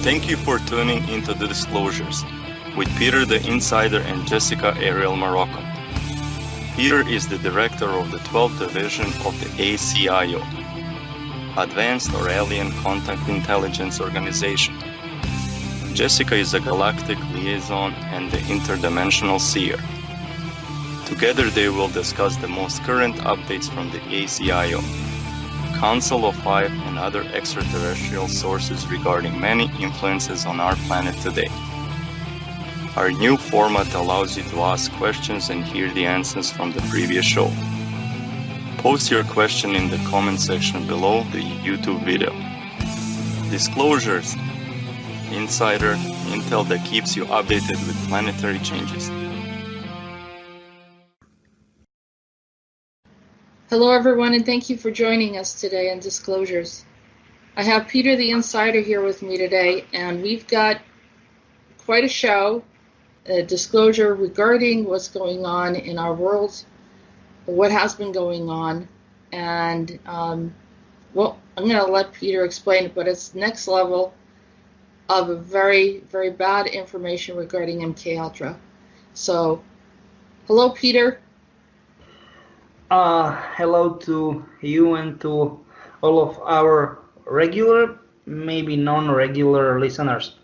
Thank you for tuning into The Disclosures with Peter the Insider and Jessica Ariel Morocco. Peter is the director of the 12th Division of the ACIO, Advanced or Alien Contact Intelligence Organization. Jessica is a galactic liaison and the interdimensional seer. Together they will discuss the most current updates from the ACIO, Council of Five, and other extraterrestrial sources regarding many influences on our planet today. Our new format allows you to ask questions and hear the answers from the previous show. Post your question in the comment section below the YouTube video. Disclosures, insider intel that keeps you updated with planetary changes. Hello everyone, and thank you for joining us today on Disclosures. I have Peter the Insider here with me today, and we've got quite a show, a disclosure regarding what's going on in our world, what has been going on, and well, I'm going to let Peter explain it, but it's next level of a very, very bad information regarding MK Ultra. So, hello Peter. Hello to you and to all of our regular, maybe non-regular listeners.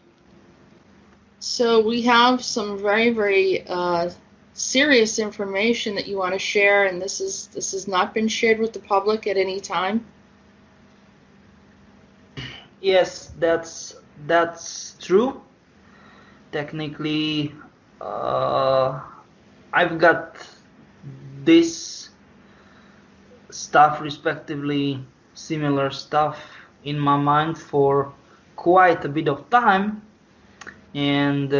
So we have some very, very serious information that you want to share, and this has not been shared with the public at any time. Yes, that's true. Technically, I've got this stuff, respectively similar stuff, in my mind for quite a bit of time, and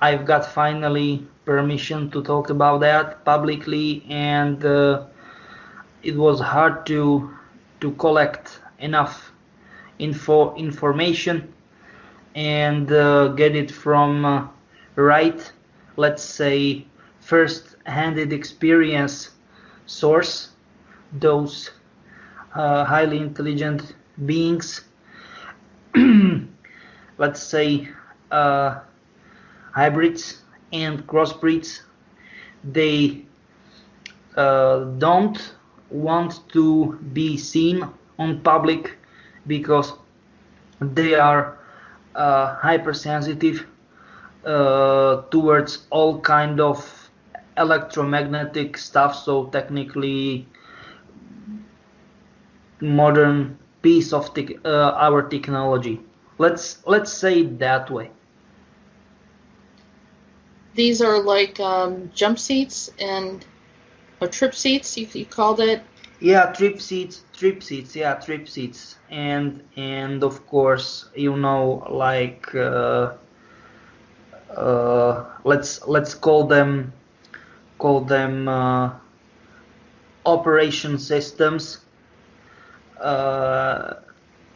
I've got finally permission to talk about that publicly, and it was hard to collect enough information and get it from right, let's say, first-handed experience source, those highly intelligent beings, let's say hybrids and crossbreeds. They don't want to be seen on public because they are hypersensitive towards all kind of electromagnetic stuff, so technically modern piece of our technology. Let's say it that way. These are like jump seats and trip seats, you called it? Yeah, trip seats, and of course, you know, like let's call them operation systems.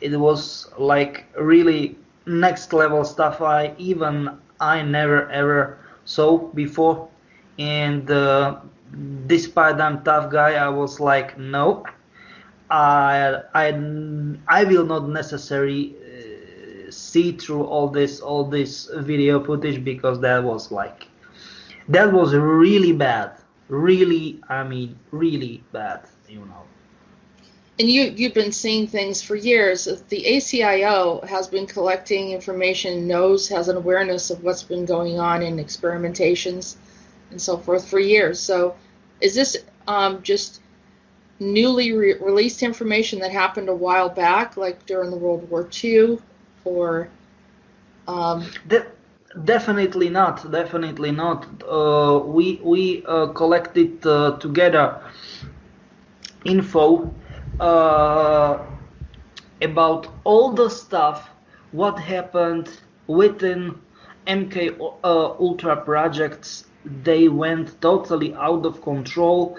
It was like really next level stuff I never ever saw before, and despite I'm tough guy, I was like, no, I will not necessarily see through all this video footage, because that was really bad, really bad, you know. And you've been seeing things for years. The ACIO has been collecting information, has an awareness of what's been going on in experimentations and so forth for years. So is this just newly released information that happened a while back, like during the World War II, or? Definitely not. We collected together info about all the stuff what happened within MK Ultra projects. They went totally out of control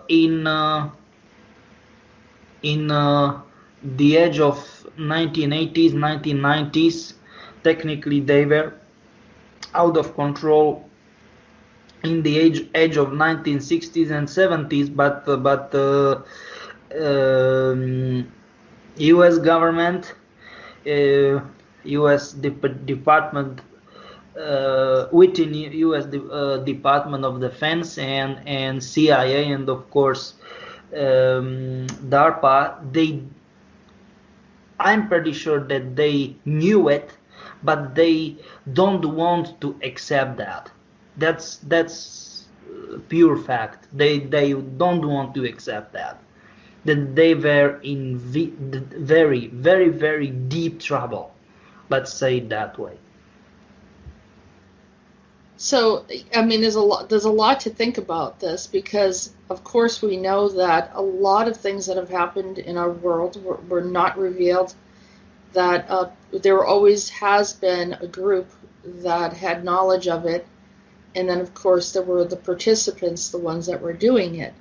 in the edge of 1980s, 1990s. Technically, they were out of control in the age of 1960s and 70s, but U.S. government, U.S. Department within U.S. Department of Defense and CIA and of course DARPA. I'm pretty sure that they knew it, but they don't want to accept that. That's pure fact. They don't want to accept that they were in very, very, very deep trouble. Let's say it that way. So, I mean, there's a lot to think about this because, of course, we know that a lot of things that have happened in our world were not revealed, that there always has been a group that had knowledge of it, and then, of course, there were the participants, the ones that were doing it.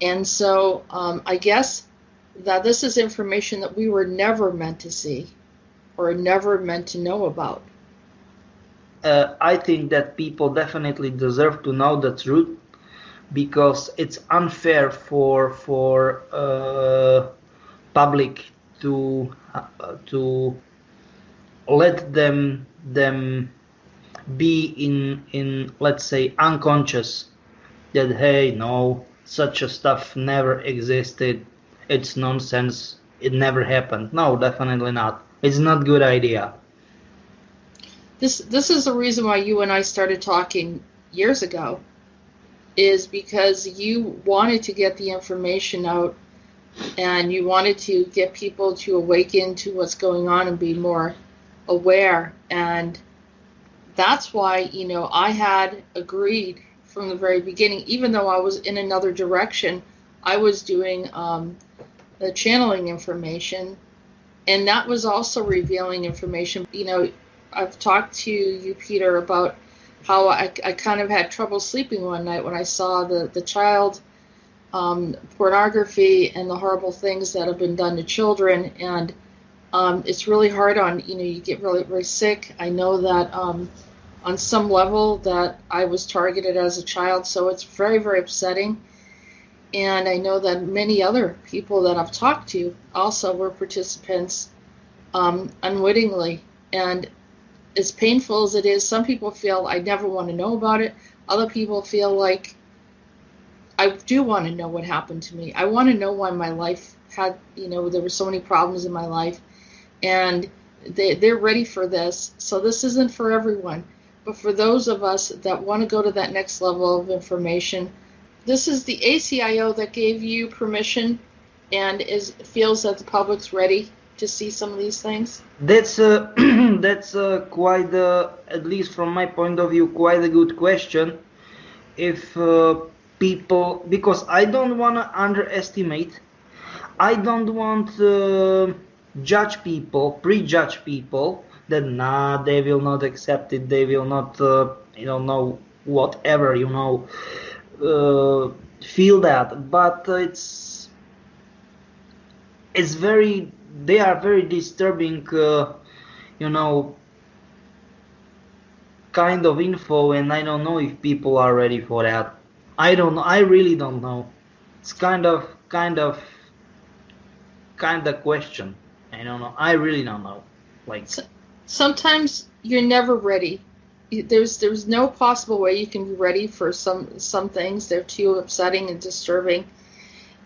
And so I guess that this is information that we were never meant to see or never meant to know about. I think that people definitely deserve to know the truth because it's unfair for public to let them be in let's say unconscious that hey no, such a stuff never existed, it's nonsense, it never happened. No, definitely not. It's not a good idea. This is the reason why you and I started talking years ago, is because you wanted to get the information out and you wanted to get people to awaken to what's going on and be more aware. And that's why, I had agreed from the very beginning, even though I was in another direction, I was doing the channeling information, and that was also revealing information. I've talked to you, Peter, about how I kind of had trouble sleeping one night when I saw the child pornography and the horrible things that have been done to children, and it's really hard on, you get really, really sick. I know that on some level that I was targeted as a child, so it's very, very upsetting. And I know that many other people that I've talked to also were participants unwittingly. And as painful as it is, some people feel I never want to know about it. Other people feel like I do want to know what happened to me. I want to know why my life had, there were so many problems in my life. And they're ready for this. So this isn't for everyone. But for those of us that want to go to that next level of information, this is the ACIO that gave you permission and feels that the public's ready to see some of these things? That's quite, at least from my point of view, quite a good question. If people, because I don't want to underestimate, I don't want to judge people, prejudge people that they will not accept it, they will not, know whatever, feel that, but it's very, they are very disturbing, kind of info, and I don't know if people are ready for that. I don't know. I really don't know. It's kind of question. I don't know. I really don't know. Sometimes you're never ready. There's no possible way you can be ready for some things. They're too upsetting and disturbing.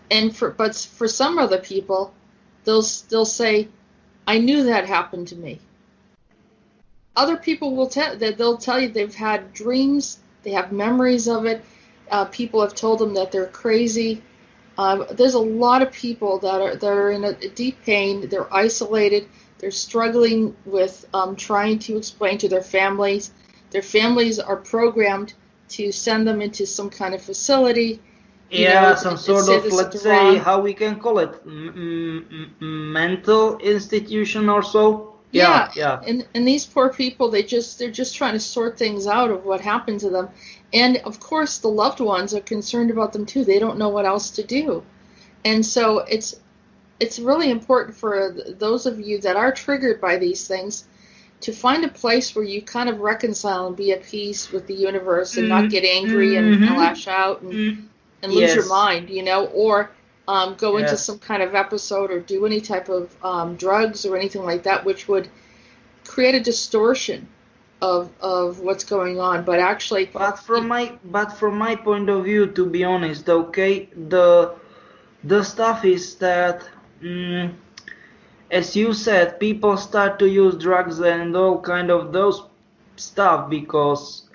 But for some other people, they'll say, "I knew that happened to me." Other people will they'll tell you they've had dreams, they have memories of it. People have told them that they're crazy. There's a lot of people that are in a deep pain. They're isolated. They're struggling with trying to explain to their families. Their families are programmed to send them into some kind of facility. Some sort of, let's say, how we can call it, mental institution or so. Yeah. And these poor people, they're just trying to sort things out of what happened to them. And of course, the loved ones are concerned about them too. They don't know what else to do. And so it's really important for those of you that are triggered by these things to find a place where you kind of reconcile and be at peace with the universe and not get angry and lash out and lose your mind, or go into Yes. some kind of episode or do any type of drugs or anything like that, which would create a distortion of what's going on. But actually, But from my point of view, to be honest, okay, the stuff is that, as you said, people start to use drugs and all kind of those stuff because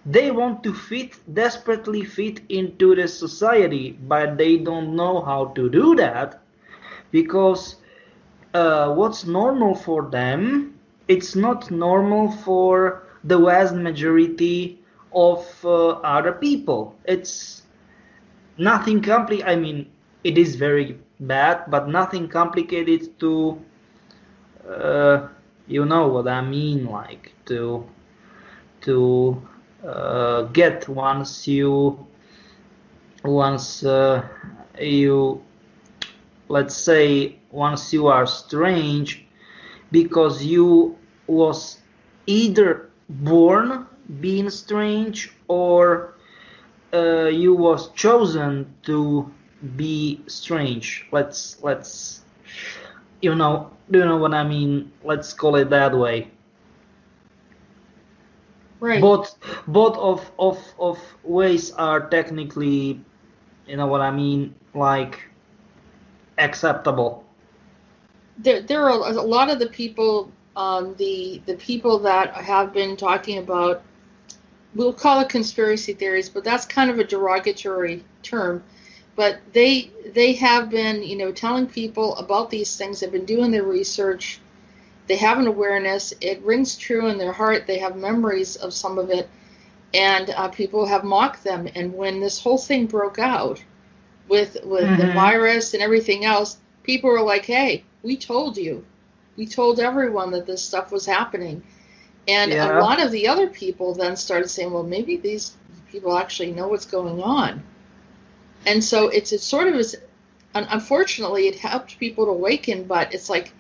they want to desperately fit into the society, but they don't know how to do that because what's normal for them, it's not normal for the vast majority of other people. It's nothing complicated. I mean, it is very bad, but nothing complicated to, you know what I mean, like to get once you, let's say, once you are strange, because you was either born being strange or you was chosen to be strange. Let's do you know what I mean? Let's call it that way. right. Both of ways are technically, you know what I mean, like acceptable. There are a lot of the people, the people that have been talking about, we'll call it conspiracy theories, but that's kind of a derogatory term. But they have been, telling people about these things. They've been doing their research. They have an awareness. It rings true in their heart. They have memories of some of it, and people have mocked them. And when this whole thing broke out with the virus and everything else, people were like, "Hey, we told you. We told everyone that this stuff was happening." And a lot of the other people then started saying, "Well, maybe these people actually know what's going on." And so it's sort of, unfortunately, it helped people to awaken, but it's like,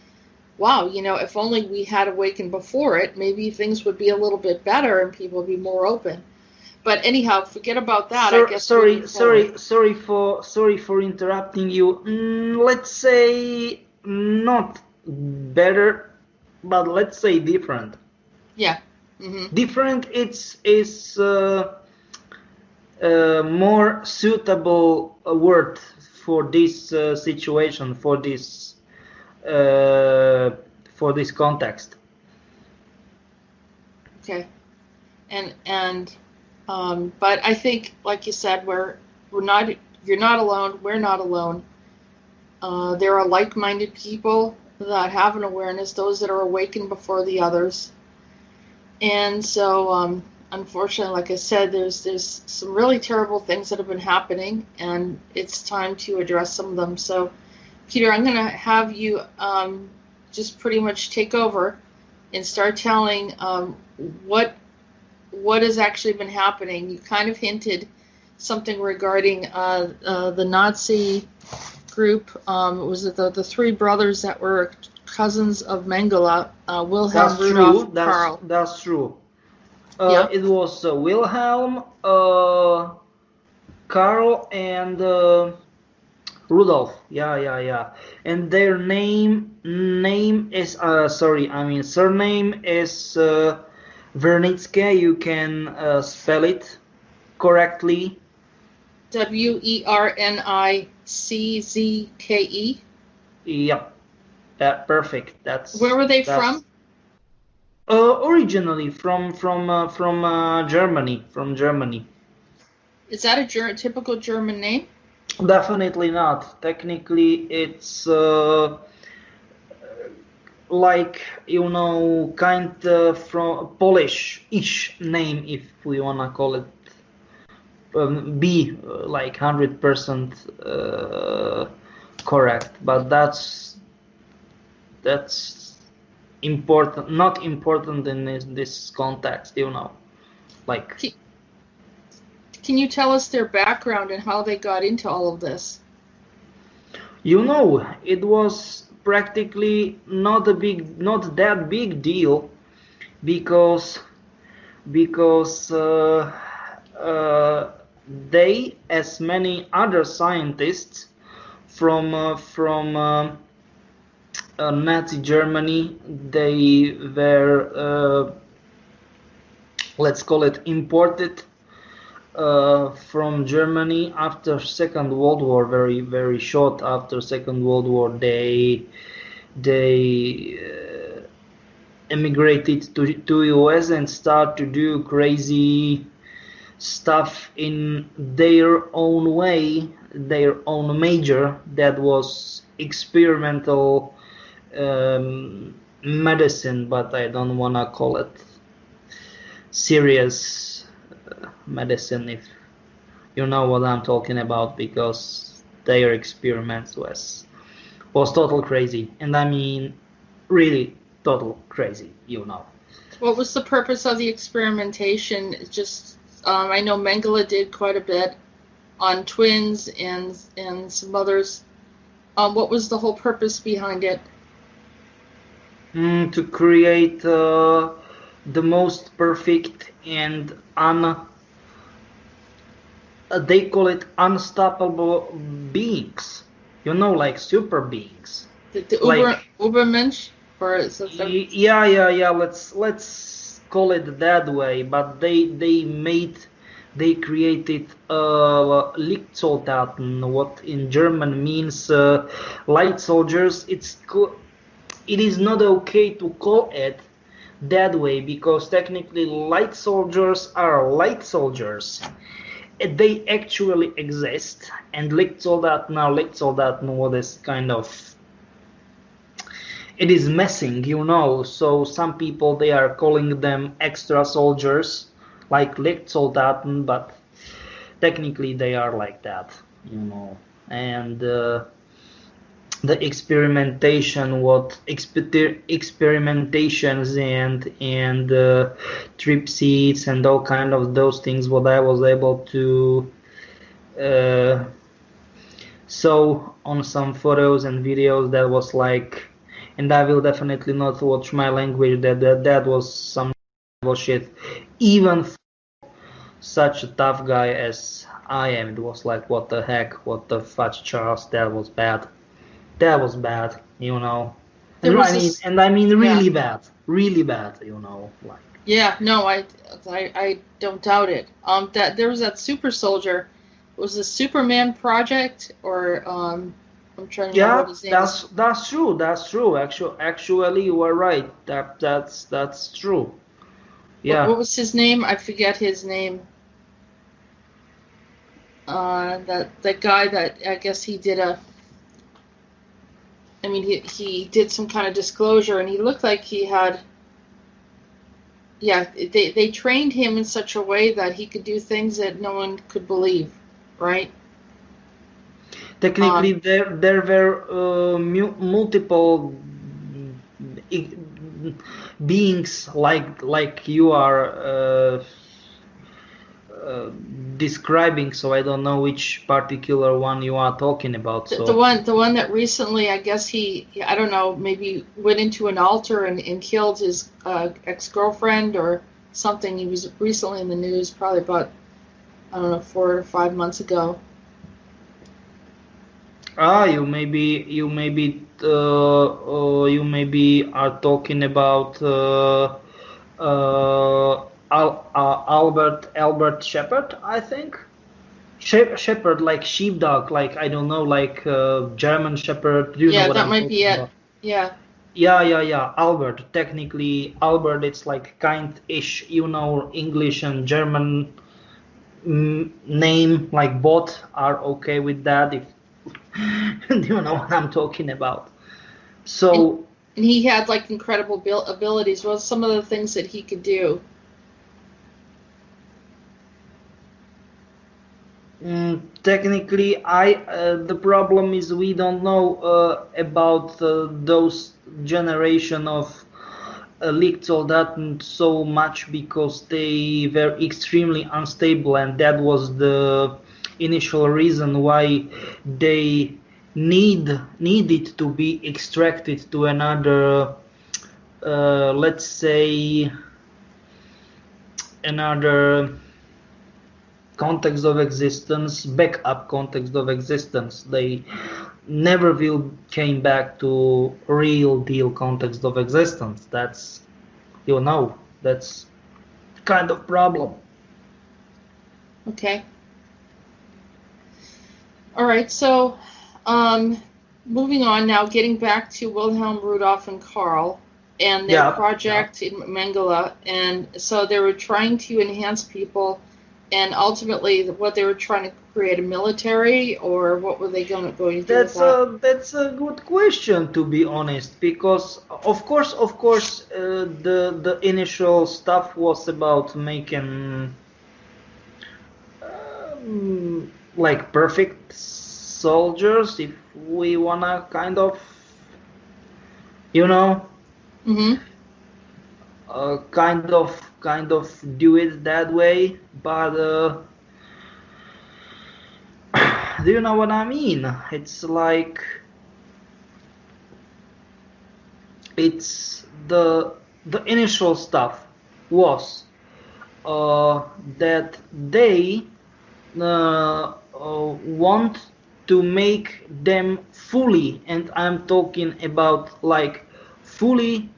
wow, if only we had awakened before it, maybe things would be a little bit better and people would be more open. But anyhow, forget about that. I guess sorry for interrupting you. Let's say not better, but let's say different. Yeah. Different. Is more suitable word for this situation, for this context. Okay. And but I think, like you said, you're not alone. We're not alone. There are like-minded people that have an awareness, those that are awakened before the others. And so, unfortunately, like I said, there's some really terrible things that have been happening, and it's time to address some of them. So, Peter, I'm going to have you just pretty much take over and start telling what has actually been happening. You kind of hinted something regarding the Nazi group. Was it the three brothers that were cousins of Mengele, Wilhelm, Rudolf, Karl? That's true. Yeah. It was Wilhelm, Karl, and Rudolf. Yeah. And their surname is Wernicke. You can spell it correctly. Wernicke. Yep. Perfect. Where were they from? Originally from Germany. From Germany. Is that a typical German name? Definitely not. Technically, it's like kind of from Polish-ish name, if we wanna call it. Be like 100% correct, but that's important, not important in this context, like. Can you tell us their background and how they got into all of this? It was practically not that big deal, because they, as many other scientists from Nazi Germany, they were let's call it imported from Germany after Second World War. Very very short after Second World War, they emigrated to US and start to do crazy stuff in their own way, their own major, that was experimental medicine, but I don't wanna call it serious medicine, if you know what I'm talking about, because their experiments was total crazy, and I mean really total crazy, you know. What was the purpose of the experimentation? Just I know Mengele did quite a bit on twins and some others. What was the whole purpose behind it? To create the most perfect and they call it unstoppable beings, you know, like super beings. The Like Ubermensch, or is it yeah. Let's call it that way. But they created Lichtsoldaten, what in German means light soldiers. It is not okay to call it that way, because technically light soldiers are light soldiers. They actually exist, and Lichtsoldaten, what is kind of, it is messing, you know. So some people, they are calling them extra soldiers, like Lichtsoldaten, but technically they are like that, you know. And the experimentation, experimentations and trip seats and all kind of those things, what I was able to saw on some photos and videos, that was like, and I will definitely not watch my language, that was some bullshit, even for such a tough guy as I am. It was like, what the heck, what the fudge, Charles, that was bad, you know. And I mean really bad, you know, like. Yeah, no, I don't doubt it. That there was that super soldier. Was a Superman project, or I'm trying to remember what his name is. That's true. Actually, you are right. That's true. Yeah. What was his name? I forget his name. That guy that I guess he did he did some kind of disclosure, and he looked like he had. Yeah, they trained him in such a way that he could do things that no one could believe, right? Technically, there were multiple beings like you are describing. So I don't know which particular one you are talking about. So the one that recently, I guess I don't know, maybe went into an altar and killed his ex-girlfriend or something. He was recently in the news, probably about, I don't know, 4 or 5 months ago. You maybe are talking about Albert Shepherd, I think. Shepherd, like sheepdog, like, I don't know, like German Shepherd. Do you know what that I'm might be it. about? Yeah. Yeah. Albert. Technically, Albert, it's like kind-ish, you know, English and German name, like both are okay with that, if you know what I'm talking about. So and he had like incredible abilities. What some of the things that he could do? Technically, the problem is we don't know about those generation of leaked soldaten so much, because they were extremely unstable, and that was the initial reason why they needed to be extracted to another, let's say, another context of existence, backup context of existence. They never will came back to real deal context of existence. That's, that's kind of problem. Okay. All right, so moving on now, getting back to Wilhelm, Rudolph, and Carl and their project in Mengele. And so they were trying to enhance people, and ultimately what they were trying to create a military, or what were they going to do with that? That's a good question, to be honest, because of course the initial stuff was about making like perfect soldiers, if we wanna kind of, Mm-hmm. kind of do it that way. But do you know what I mean? It's like, it's the initial stuff was that they want to make them fully, and I'm talking about like fully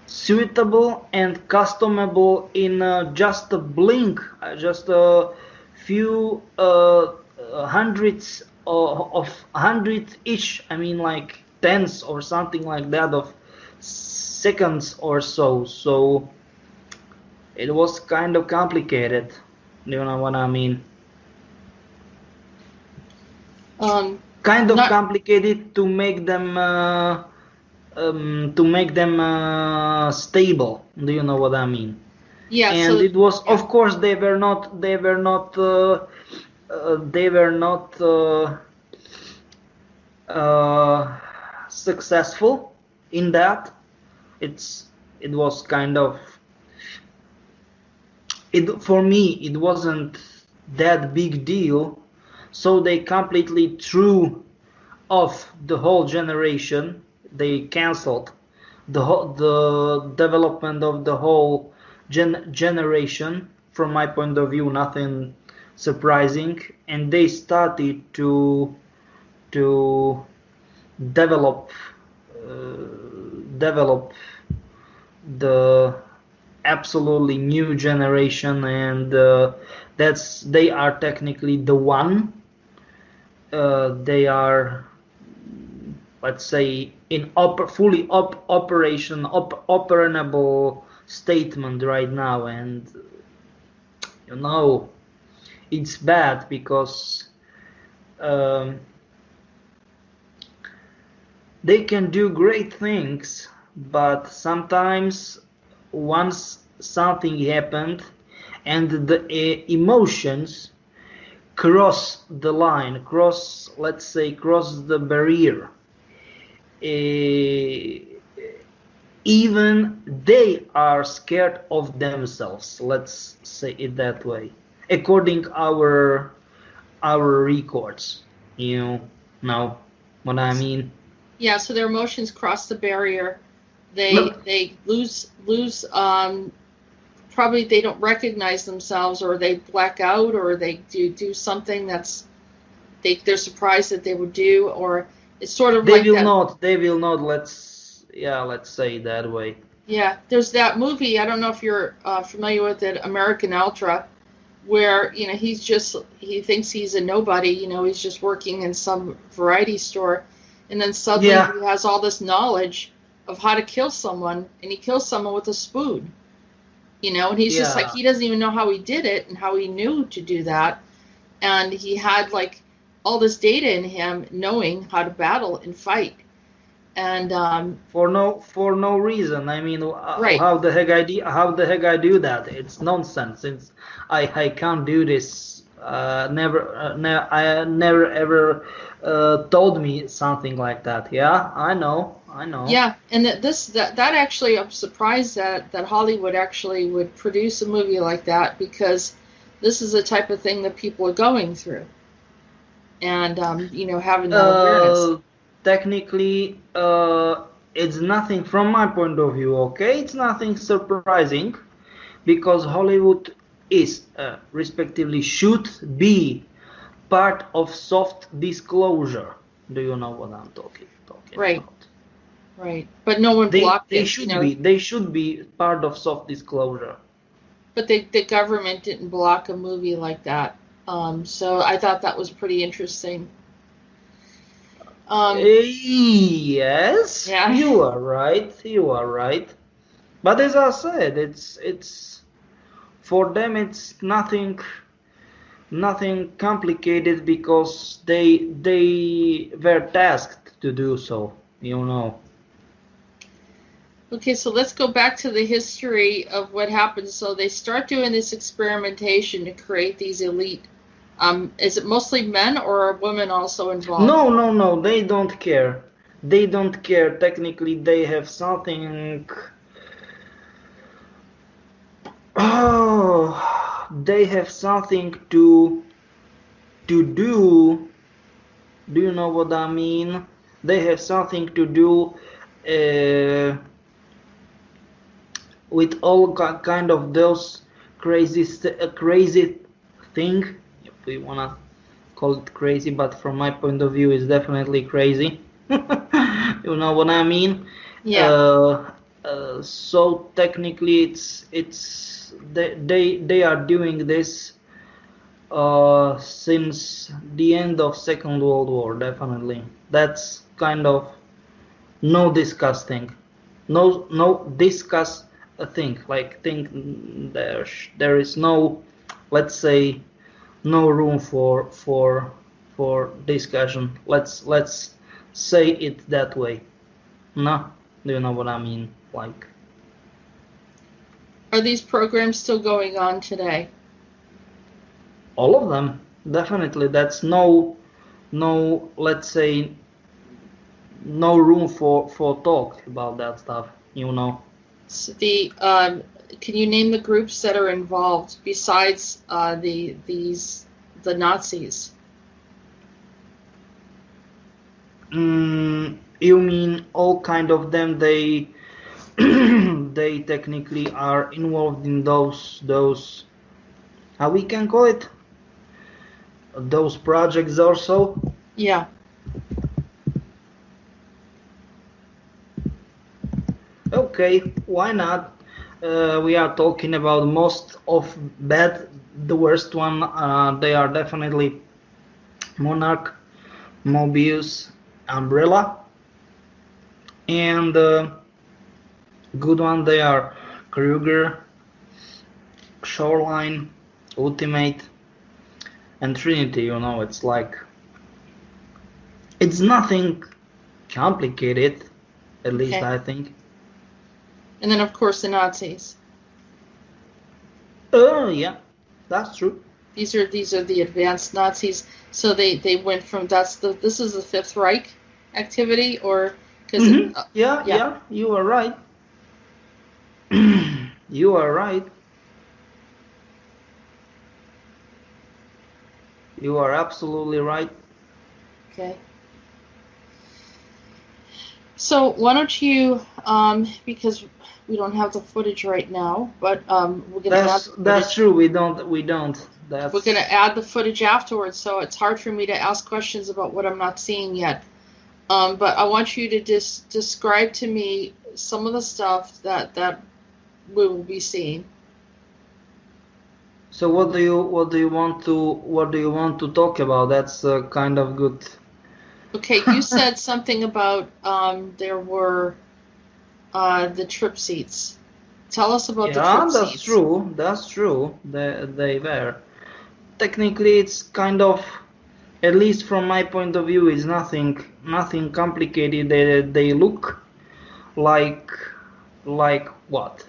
suitable and customable in just a blink, just a few hundreds of hundred-ish, I mean like tens or something like that of seconds or so. So it was kind of complicated. You know what I mean? Kind of complicated to make them stable. Do you know what I mean? Yeah. And So, it was, of course, they were not successful in that. It was kind of, for me it wasn't that big deal, so they completely threw off the whole generation. They cancelled the development of the whole generation. From my point of view, nothing surprising, and they started to develop the absolutely new generation, and they are technically the one. They are, let's say, in fully operable statement right now, and it's bad because they can do great things, but sometimes once something happened and the emotions cross the line, let's say cross the barrier, even they are scared of themselves, let's say it that way, according our records. You know what I mean? Yeah, so their emotions cross the barrier. They lose probably they don't recognize themselves, or they black out, or they do something that's they're surprised that they would do, or it's sort of they will not, let's say it that way. Yeah, there's that movie, I don't know if you're familiar with it, American Ultra, where he thinks he's a nobody, he's just working in some variety store, and then suddenly he has all this knowledge of how to kill someone, and he kills someone with a spoon. And he's just like, he doesn't even know how he did it and how he knew to do that. And he had like all this data in him knowing how to battle and fight. And for no reason. I mean, how the heck I do that? It's nonsense. I can't do this. I never ever told me something like that. Yeah, I know. Yeah, and that actually, I'm surprised that Hollywood actually would produce a movie like that, because this is the type of thing that people are going through, and having that awareness. Technically, it's nothing from my point of view. Okay, it's nothing surprising, because Hollywood is respectively should be part of soft disclosure. Do you know what I'm talking Right. about? Right, but no one blocked They it. should should be part of soft disclosure. But the government didn't block a movie like that. So I thought that was pretty interesting. Yes, Yeah. you are right. You are right. But as I said, it's for them it's nothing complicated because they were tasked to do so. You know. Okay, so let's go back to the history of what happened. So they start doing this experimentation to create these elite. Is it mostly men or are women also involved? No. They don't care. They don't care. Technically, they have something. Oh, they have something to do. Do you know what I mean? They have something to do with all kind of those crazy thing, if we wanna call it crazy, but from my point of view, it's definitely crazy. You know what I mean? Yeah. So technically, it's they are doing this since the end of Second World War. Definitely, that's kind of no disgusting, no discuss a thing like think there is no, let's say, no room for discussion. Let's say it that way. No, do you know what I mean? Like, Are these programs still going on today? all of them, definitely. That's no, let's say, no room for talk about that stuff. You know. So can you name the groups that are involved besides the Nazis? You mean all kind of them? They they technically are involved in those how we can call it, those projects also. Yeah. Okay, why not? We are talking about most of bad, the worst one. They are definitely Monarch, Mobius, Umbrella, and good one. They are Kruger, Shoreline, Ultimate, and Trinity. You know, it's like it's nothing complicated, at least Okay. I think. And then of course the Nazis. Yeah, that's true. These are the advanced Nazis. So they went from this is the Fifth Reich activity, or because Yeah, you are right. You are right. You are absolutely right. Okay. So why don't you, because we don't have the footage right now, but we're gonna add the That's true. We don't. we're gonna add the footage afterwards. So it's hard for me to ask questions about what I'm not seeing yet. But I want you to just describe to me some of the stuff that we will be seeing. So what do you want to talk about? That's kind of good. Okay, you said something about there were the trip seats. Tell us about the trip that's seats. true. That's true. They were. Technically, it's kind of, at least from my point of view, is nothing complicated. They look like what?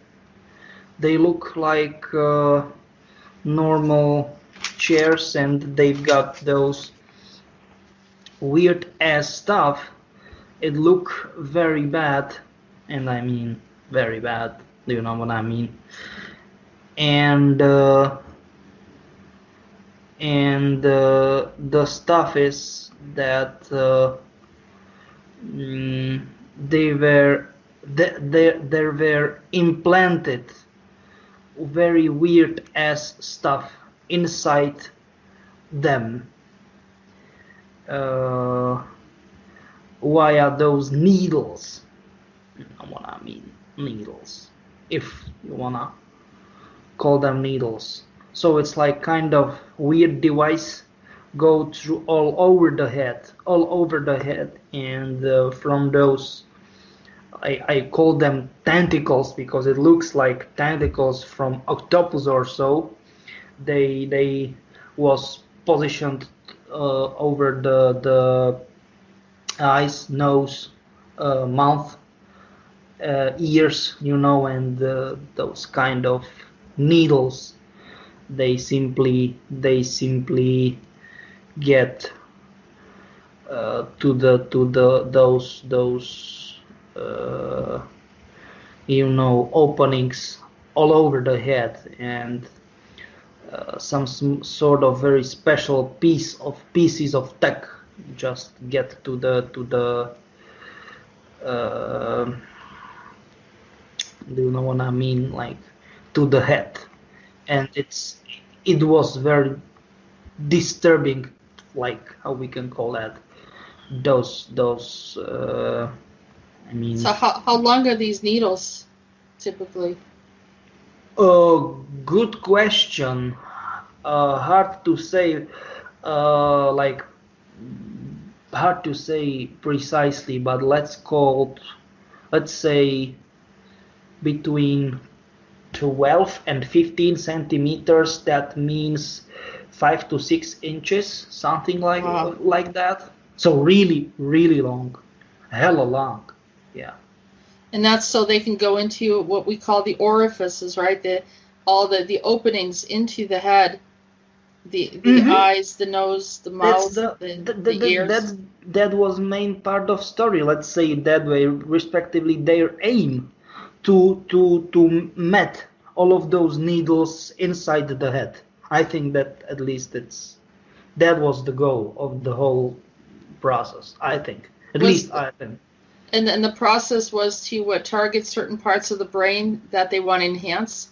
They look like normal chairs, and they've got those weird ass stuff. It look very bad, and I mean very bad. Do you know what I mean? And the stuff is that they were implanted very weird ass stuff inside them via those needles. You know what I mean? Needles, if you wanna call them needles. So it's like kind of weird device, go through all over the head, and from those, I call them tentacles because it looks like tentacles from octopus or so. They was positioned over the eyes, nose, mouth, ears, you know, and those kind of needles. They simply get to the those you know, openings all over the head, and some sort of very special pieces of tech just get to the do you know what I mean, like to the head, and it was very disturbing, like how we can call that, those I mean. So how long are these needles typically? Good question. Hard to say, like hard to say precisely, but let's say between 12 and 15 centimeters. That means 5 to 6 inches, something like that. So really, really long, hella long, yeah. And that's so they can go into what we call the orifices, right? All the openings into the head, the eyes, the nose, the mouth, the ears. That was main part of story. Let's say it that way. Respectively, their aim to met all of those needles inside the head. I think that at least that was the goal of the whole process. I think, at least I think. And the process was to target certain parts of the brain that they want to enhance?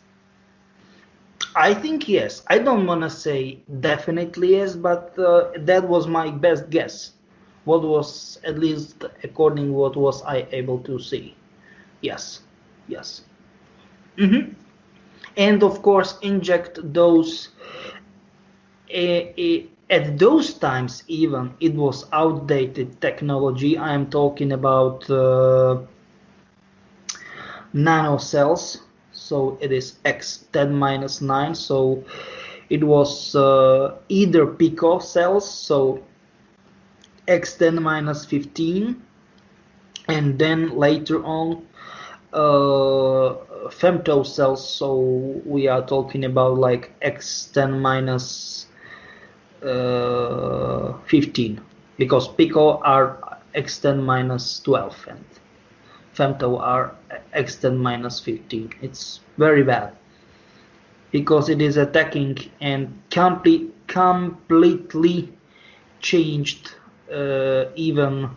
I think yes. I don't want to say definitely yes, but that was my best guess. What was, at least according what was I able to see. Yes. And of course inject those at those times. Even it was outdated technology. I am talking about nanocells, so it is x10-9, so it was either pico cells, so x10-15, and then later on femto cells, so we are talking about like x10-15, because pico are x10-12 and femto are x10-15. It's very bad because it is attacking and completely changed even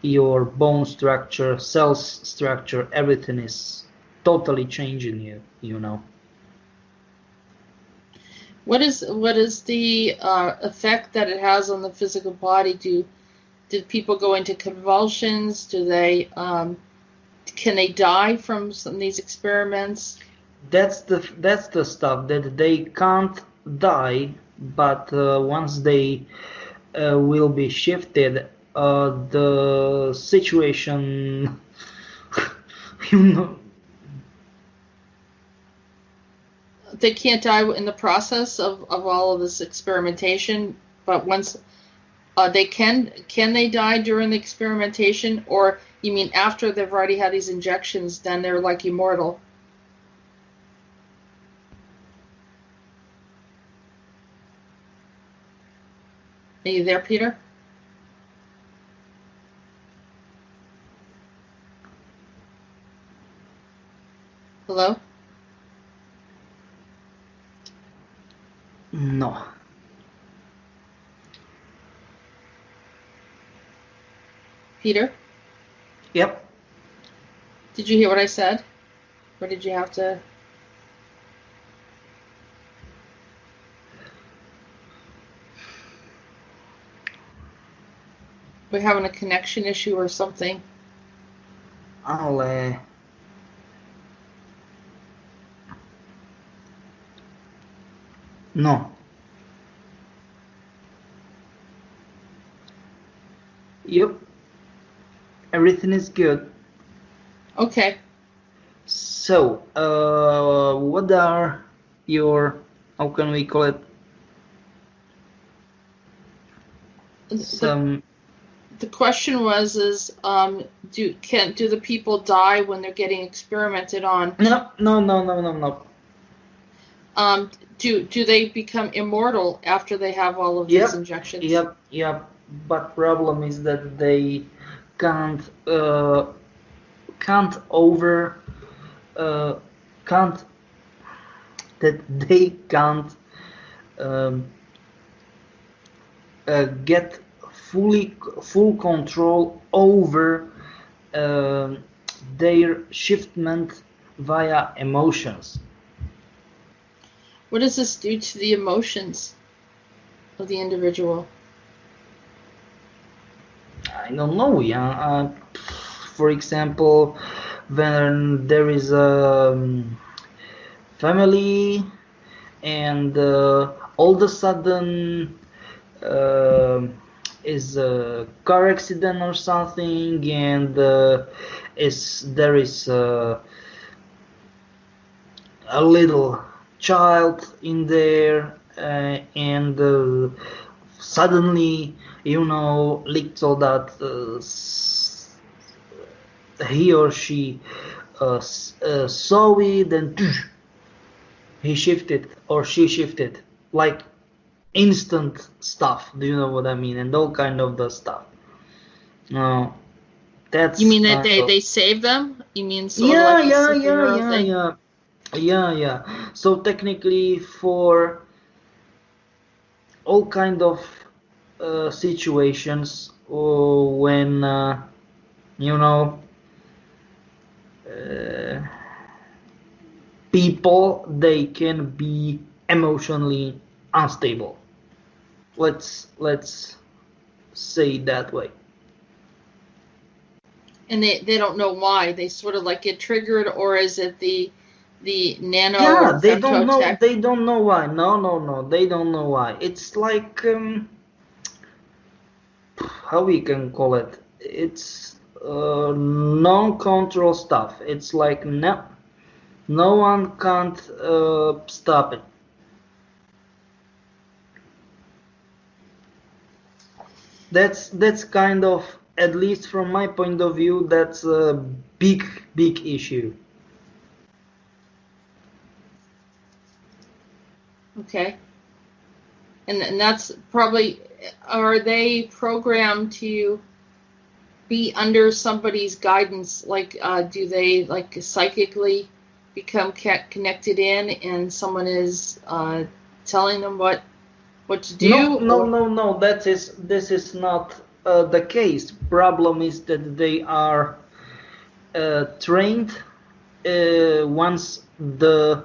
your bone structure, cells structure, everything is totally changing you know. What is the effect that it has on the physical body? Did people go into convulsions? Do they can they die from some of these experiments? That's the stuff that they can't die, but once they will be shifted, the situation, you know. They can't die in the process of all of this experimentation, but once they can they die during the experimentation, or you mean after they've already had these injections, then they're like immortal? Are you there, Peter? Hello? No. Peter? Yep. Did you hear what I said? Or did you have to? We're having a connection issue or something. Ale... No. Yep. Everything is good. Okay. So, what are your, how can we call it? The question was, do the people die when they're getting experimented on? No. Do they become immortal after they have all of these injections? Yep. But problem is that they can't get full control over their shiftment via emotions. What does this do to the emotions of the individual? I don't know. Yeah. For example, when there is a family and all of a sudden is a car accident or something, and there is a little child in there, and suddenly, little that he or she saw it, and he shifted or she shifted, like instant stuff. Do you know what I mean? And all kind of the stuff. No, that's. You mean that they save them? You mean sort of like a superhero thing? Yeah. So technically, for all kind of situations, when people, they can be emotionally unstable. Let's say it that way. And they don't know why. They sort of like get triggered, or is it the nano? Yeah, they don't know. They don't know why. No. They don't know why. It's like how we can call it. It's non-control stuff. It's like no one can't stop it. That's kind of, at least from my point of view, that's a big issue. Okay. And that's probably, are they programmed to be under somebody's guidance? Like, do they like psychically become connected in, and someone is telling them what to do? No. This is not the case. Problem is that they are trained once the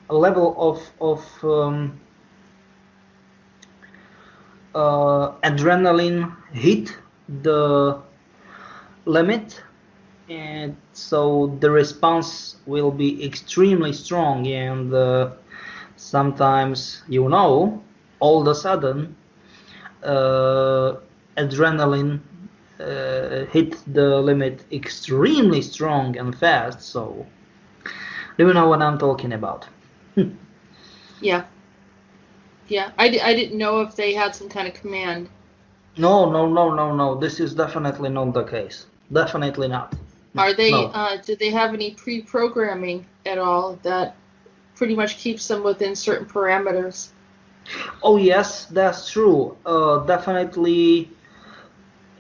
level of adrenaline hit the limit, and so the response will be extremely strong, and sometimes, all of a sudden adrenaline hit the limit extremely strong and fast. So do you know what I'm talking about? Yeah. I didn't know if they had some kind of command. No. This is definitely not the case. Definitely not. Are they? No. Do they have any pre-programming at all that pretty much keeps them within certain parameters? Oh yes, that's true. Definitely.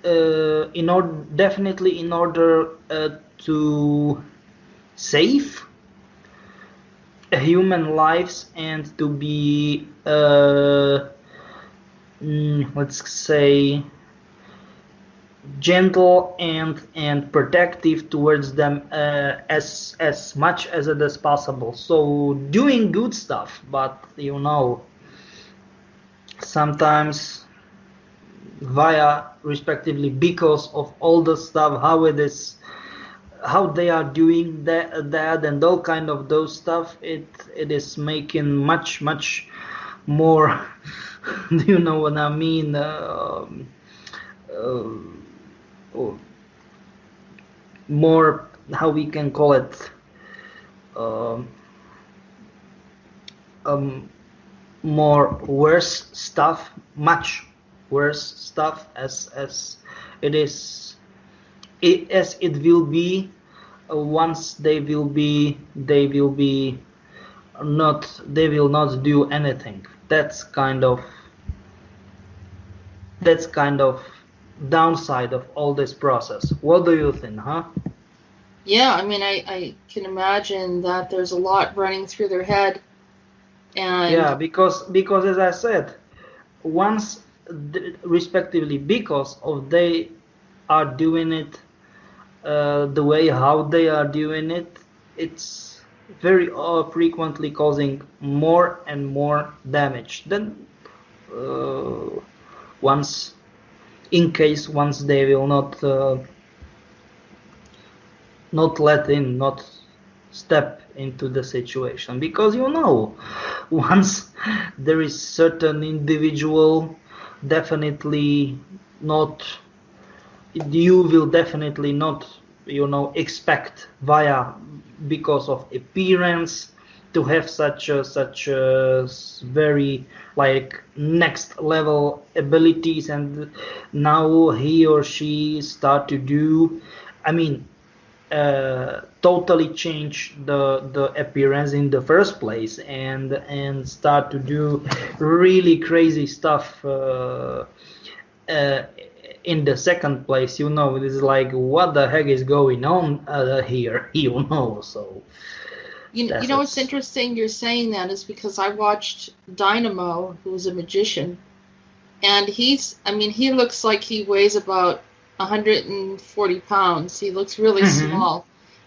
In order to save human lives and to be let's say gentle and protective towards them as much as it is possible. So doing good stuff, but sometimes via respectively because of all the stuff, how it is, how they are doing that and all kind of those stuff. It is making much more do you know what I mean, more, how we can call it, um, more worse stuff, much worse stuff as it is, as it will be once they will not do anything. That's kind of downside of all this process. What do you think, huh? Yeah, I mean, I can imagine that there's a lot running through their head, and Yeah, because as I said, once respectively because of they are doing it the way how they are doing it, it's very frequently causing more and more damage than once they will not step into the situation, because once there is certain individual, definitely not, you will definitely not expect because of appearance to have such a very like next level abilities, and now he or she start to do, I mean, totally change the appearance in the first place, and start to do really crazy stuff in the second place. It is like, what the heck is going on here? So what's interesting you're saying that is because I watched Dynamo, who's a magician, and he looks like he weighs about 140 pounds. He looks really small.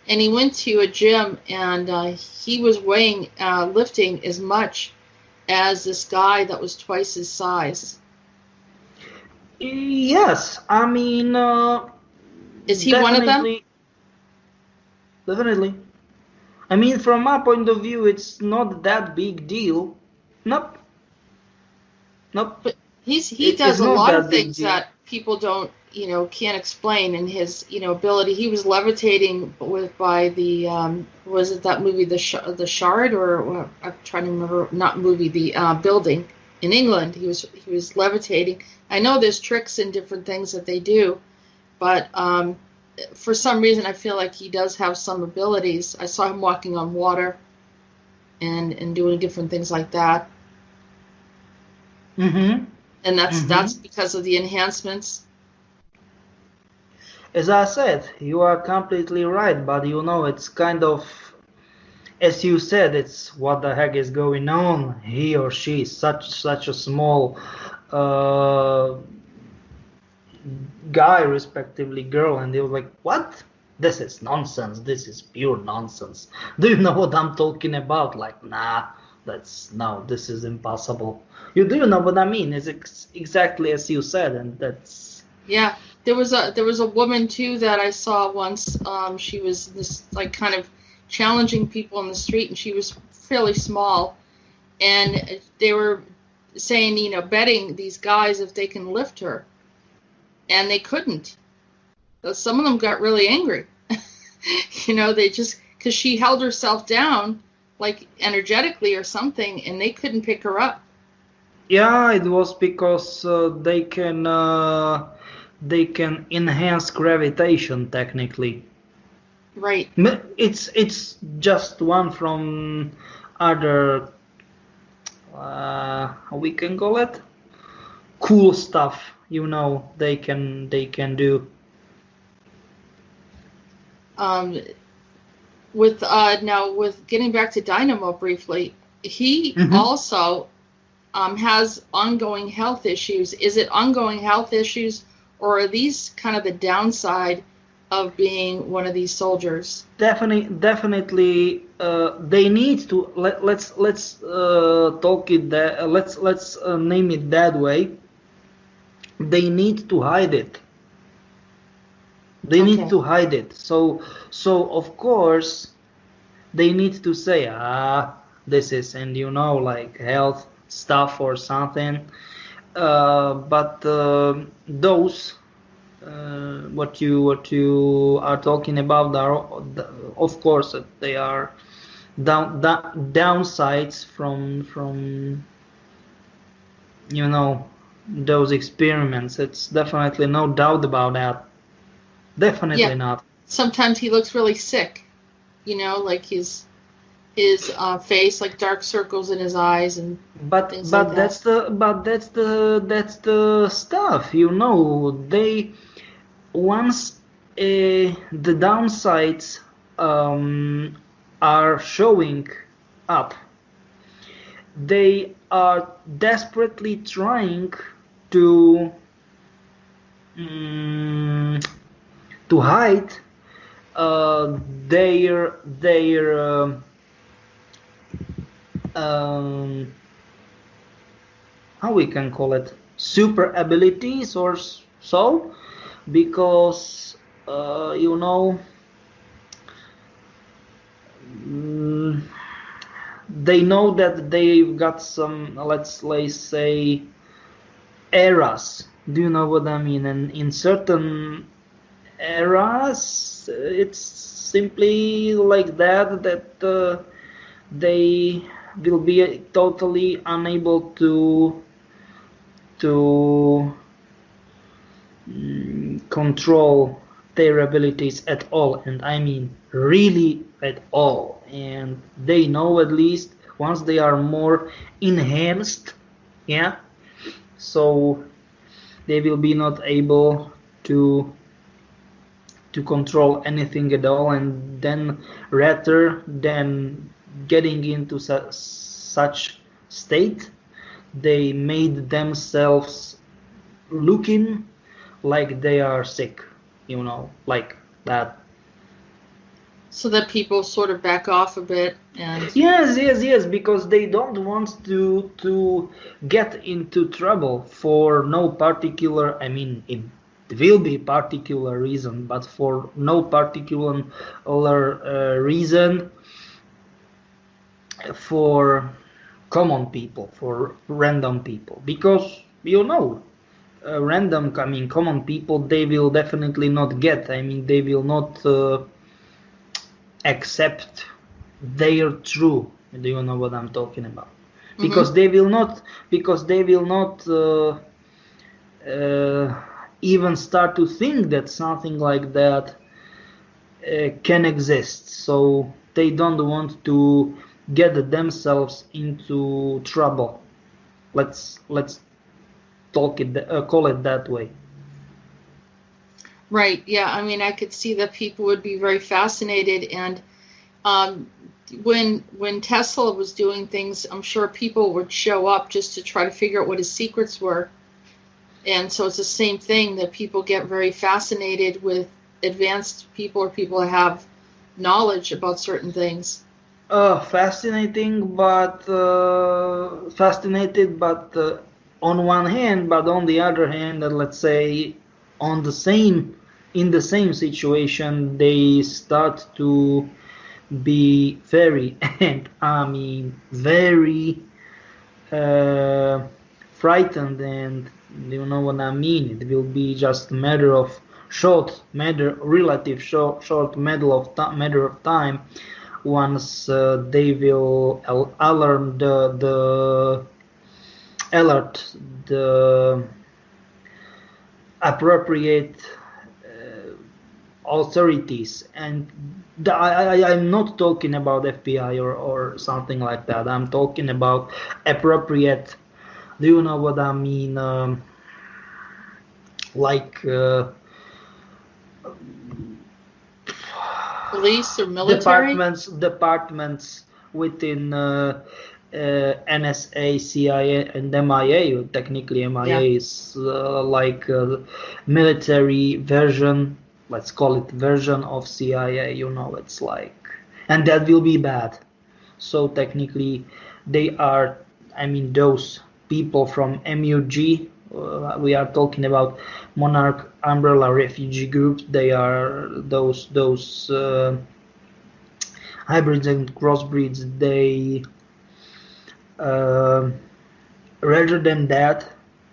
And he went to a gym, and he was lifting as much as this guy that was twice his size. Yes, I mean... is he one of them? Definitely. I mean, from my point of view, it's not that big deal. Nope. But he does a lot of things that people don't, can't explain in his, ability. He was levitating by the, was it that movie, the Shard, or I'm trying to remember, not movie, the building in England. He was levitating. I know there's tricks and different things that they do, but for some reason I feel like he does have some abilities. I saw him walking on water and doing different things like that. Mm-hmm. And that's because of the enhancements. As I said, you are completely right, but it's kind of, as you said, it's what the heck is going on. He or she is such a small guy, respectively girl, and they were like, what? This is nonsense. This is pure nonsense. Do you know what I'm talking about? Like, nah, this is impossible. You do know what I mean? It's exactly as you said, and that's... Yeah, there was a woman too that I saw once. She was this like kind of challenging people in the street, and she was fairly small, and they were saying, betting these guys if they can lift her, and they couldn't. Some of them got really angry. They just, because she held herself down like energetically or something, and they couldn't pick her up. Yeah, it was because they can enhance gravitation technically. Right. It's just one from other how we can call it, cool stuff. They can do. With getting back to Dynamo briefly, he also has ongoing health issues. Is it ongoing health issues, or are these kind of the downside of being one of these soldiers? Definitely, they need to let's talk it that let's name it that way. they need to hide it. They need Okay. to hide it. So of course they need to say, this is, and like health stuff or something. But those what you are talking about are, of course, they are downsides from those experiments. It's definitely no doubt about that. Yeah. Definitely not. Sometimes he looks really sick, like his face, like dark circles in his eyes and things like that. That's the stuff. They once the downsides are showing up, they are desperately trying to hide their how we can call it, super abilities or so, because they know that they've got some, let's say, eras. Do you know what I mean? And in certain eras, it's simply like that they will be totally unable to control their abilities at all, and I mean really at all. And they know, at least once they are more enhanced, yeah, so they will be not able to control anything at all, and then rather than getting into such state, they made themselves looking like they are sick, like that. So that people sort of back off a bit and Yes, because they don't want to get into trouble for no particular, I mean, it will be particular reason, but for no particular reason for common people, for random people, because random, I mean, common people, they will definitely not get, I mean, they will not accept their true. Do you know what I'm talking about? Because they will not even start to think that something like that can exist. So they don't want to get themselves into trouble. Let's call it that way. Right. Yeah. I mean, I could see that people would be very fascinated, and when Tesla was doing things, I'm sure people would show up just to try to figure out what his secrets were. And so it's the same thing, that people get very fascinated with advanced people or people that have knowledge about certain things. Fascinated, but on one hand, but on the other hand, let's say in the same situation, they start to be very, and I mean very frightened, and you know what I mean. It will be just a matter of relative short matter of time once they will alert the appropriate authorities. And I'm not talking about FBI or something like that. I'm talking about appropriate, do you know what I mean, like Police or military? departments within NSA, CIA, and MIA. Technically, MIA is like a military version, let's call it version of CIA. It's like, and that will be bad. So technically, they are, I mean, those people from M.U.R.G, We are talking about Monarch Umbrella Refugee Group. They are those hybrids and crossbreeds. They uh, rather than that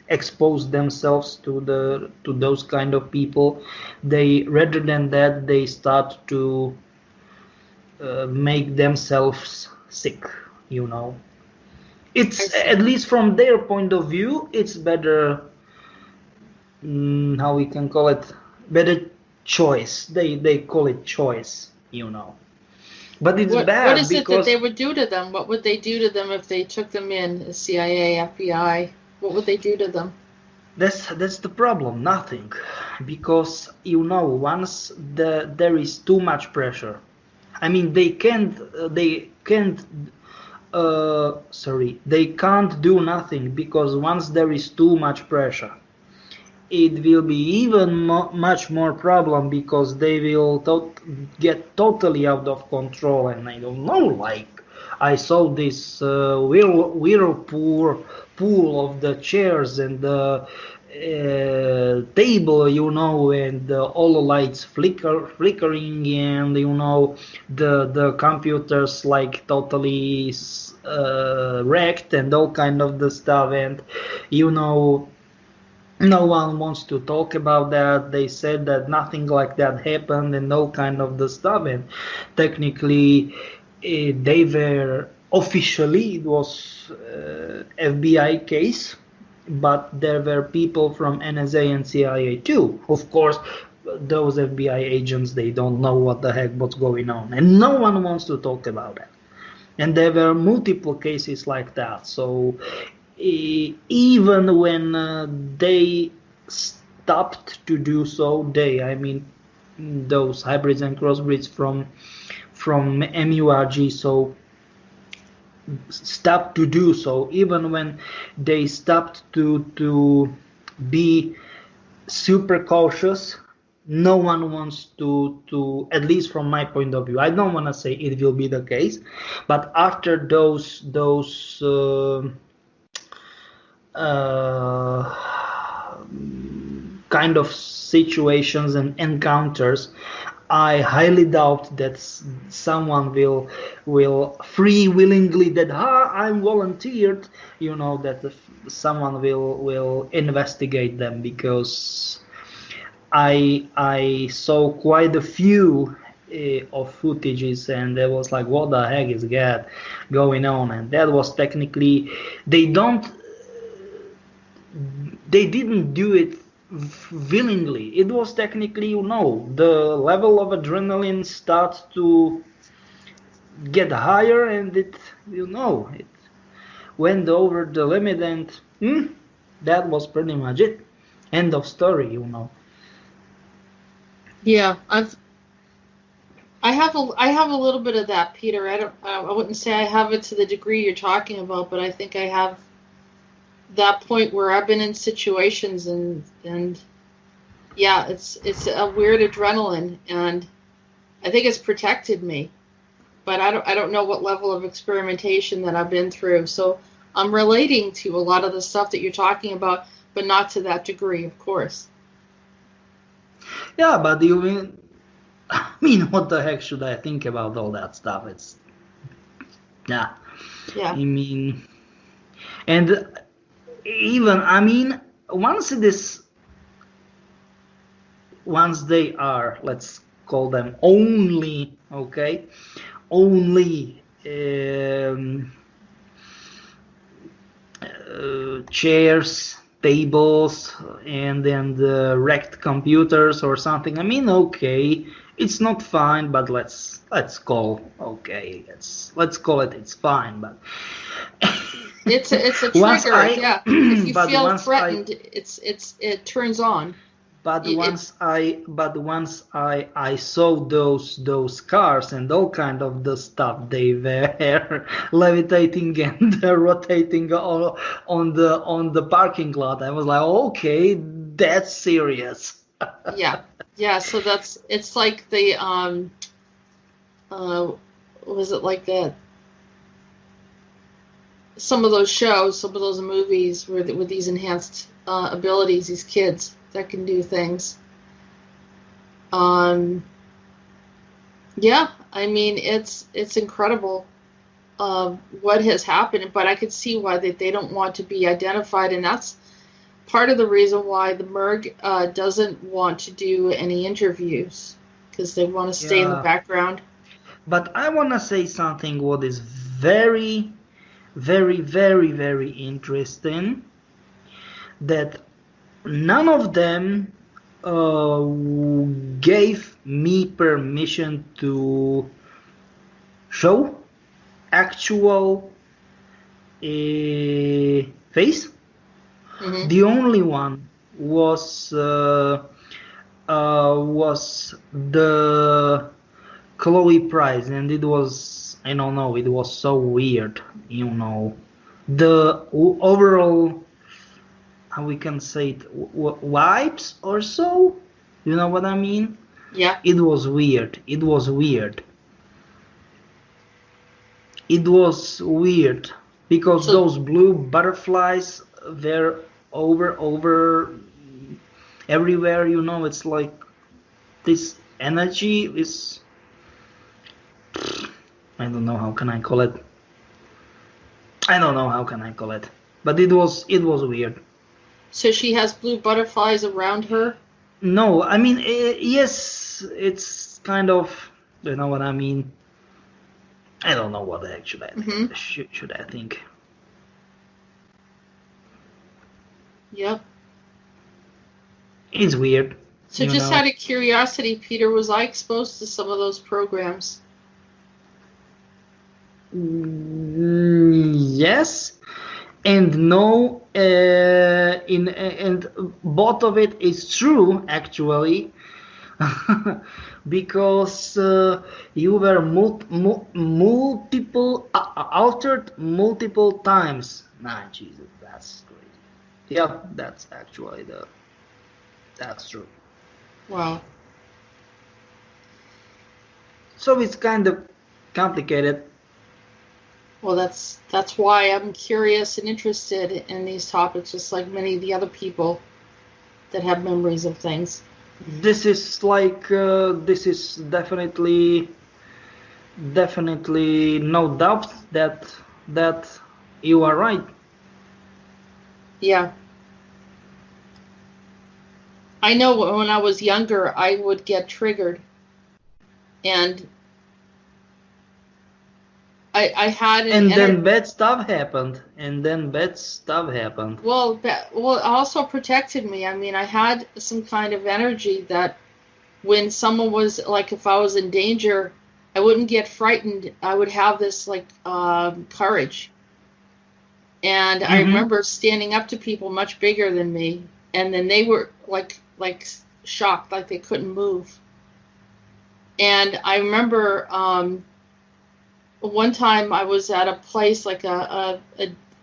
expose themselves to those kind of people. They rather than that they start to make themselves sick. You know, I it's see. at least from their point of view, it's better. How we can call it, better choice. They call it choice. You know, but it's What bad is it that because they would do to them? What would they do to them if they took them in, CIA, FBI? What would they do to them? that's the problem. Nothing, because you know once there is too much pressure. I mean they can't do nothing, because once there is too much pressure, it will be even much more problem, because they will get totally out of control. And I don't know, like I saw this whirlpool pool of the chairs and the table, you know, and all the lights flickering, and you know the computers like totally wrecked and all kind of the stuff. And you know no one wants to talk about that. They said that nothing like that happened and all kind of the stuff. And technically, they were officially, it was FBI case, but there were people from NSA and CIA too. Of course, those FBI agents, they don't know what the heck what's going on, and no one wants to talk about it. And there were multiple cases like that. So even when they stopped to do so, I mean those hybrids and crossbreeds from M.U.R.G, so stopped to do so, even when they stopped to be super cautious, no one wants to, at least from my point of view, I don't want to say it will be the case, but after those kind of situations and encounters, I highly doubt that someone will free willingly that I'm volunteered, you know, that someone will investigate them, because I saw quite a few of footages, and there was like, what the heck is that going on? And that was technically, they didn't do it willingly. It was technically, you know, the level of adrenaline starts to get higher, and it went over the limit, and that was pretty much it. End of story, you know. Yeah, I have a little bit of that, Peter. I wouldn't say I have it to the degree you're talking about, but I think I have that point where I've been in situations and yeah, it's a weird adrenaline, and I think it's protected me. But I don't know what level of experimentation that I've been through. So I'm relating to a lot of the stuff that you're talking about, but not to that degree, of course. Yeah, but I mean, what the heck should I think about all that stuff? It's, yeah. Yeah. I mean, and even, I mean, once they are, let's call them only, okay, only chairs, tables, and then the wrecked computers or something. I mean, okay, it's not fine, but let's call, okay, let's call it, it's fine. But it's a trigger. Yeah, if you but feel threatened, it turns on. But It, once I saw those cars and all kind of the stuff, they were levitating and rotating all on the parking lot. I was like, okay, that's serious. yeah. So it's like the was it like the some of those shows, some of those movies with these enhanced abilities, these kids that can do things. Yeah, I mean it's incredible what has happened, but I could see why they don't want to be identified, and that's part of the reason why the M.U.R.G doesn't want to do any interviews, because they want to stay in the Yeah, background. but I wanna say something what is very, very, very, very interesting. That none of them uh, gave me permission to show actual face. Hmm. The only one was the Chloe Price, and it was, I don't know, it was so weird, you know. The overall, how we can say it, vibes or so, you know what I mean? Yeah. It was weird. It was weird. It was weird because So those blue butterflies were over everywhere, you know. It's like this energy is, I don't know how can I call it. I don't know how can I call it. But it was weird. she has blue butterflies around her. No, I mean, yes, it's kind of, you know what I mean. I don't know what actually Hmm. should I think. Yep. It's weird, So you just know. out of curiosity, Peter, was I exposed to some of those programs? Yes and no. And both of it is true actually, because you were multiple altered multiple times. Nah, Jesus, that's crazy. Yeah, that's true. Wow. So it's kind of complicated. Well, that's why I'm curious and interested in these topics, just like many of the other people that have memories of things. This is like this is definitely no doubt that you are right. Yeah. I know when I was younger, I would get triggered, and I had an And energy. then bad stuff happened. And then bad stuff happened. Well, it also protected me. I mean, I had some kind of energy that when someone was like, if I was in danger, I wouldn't get frightened. I would have this like courage. And I Mm-hmm. remember standing up to people much bigger than me, and then they were like shocked, like they couldn't move. And I remember one time I was at a place like a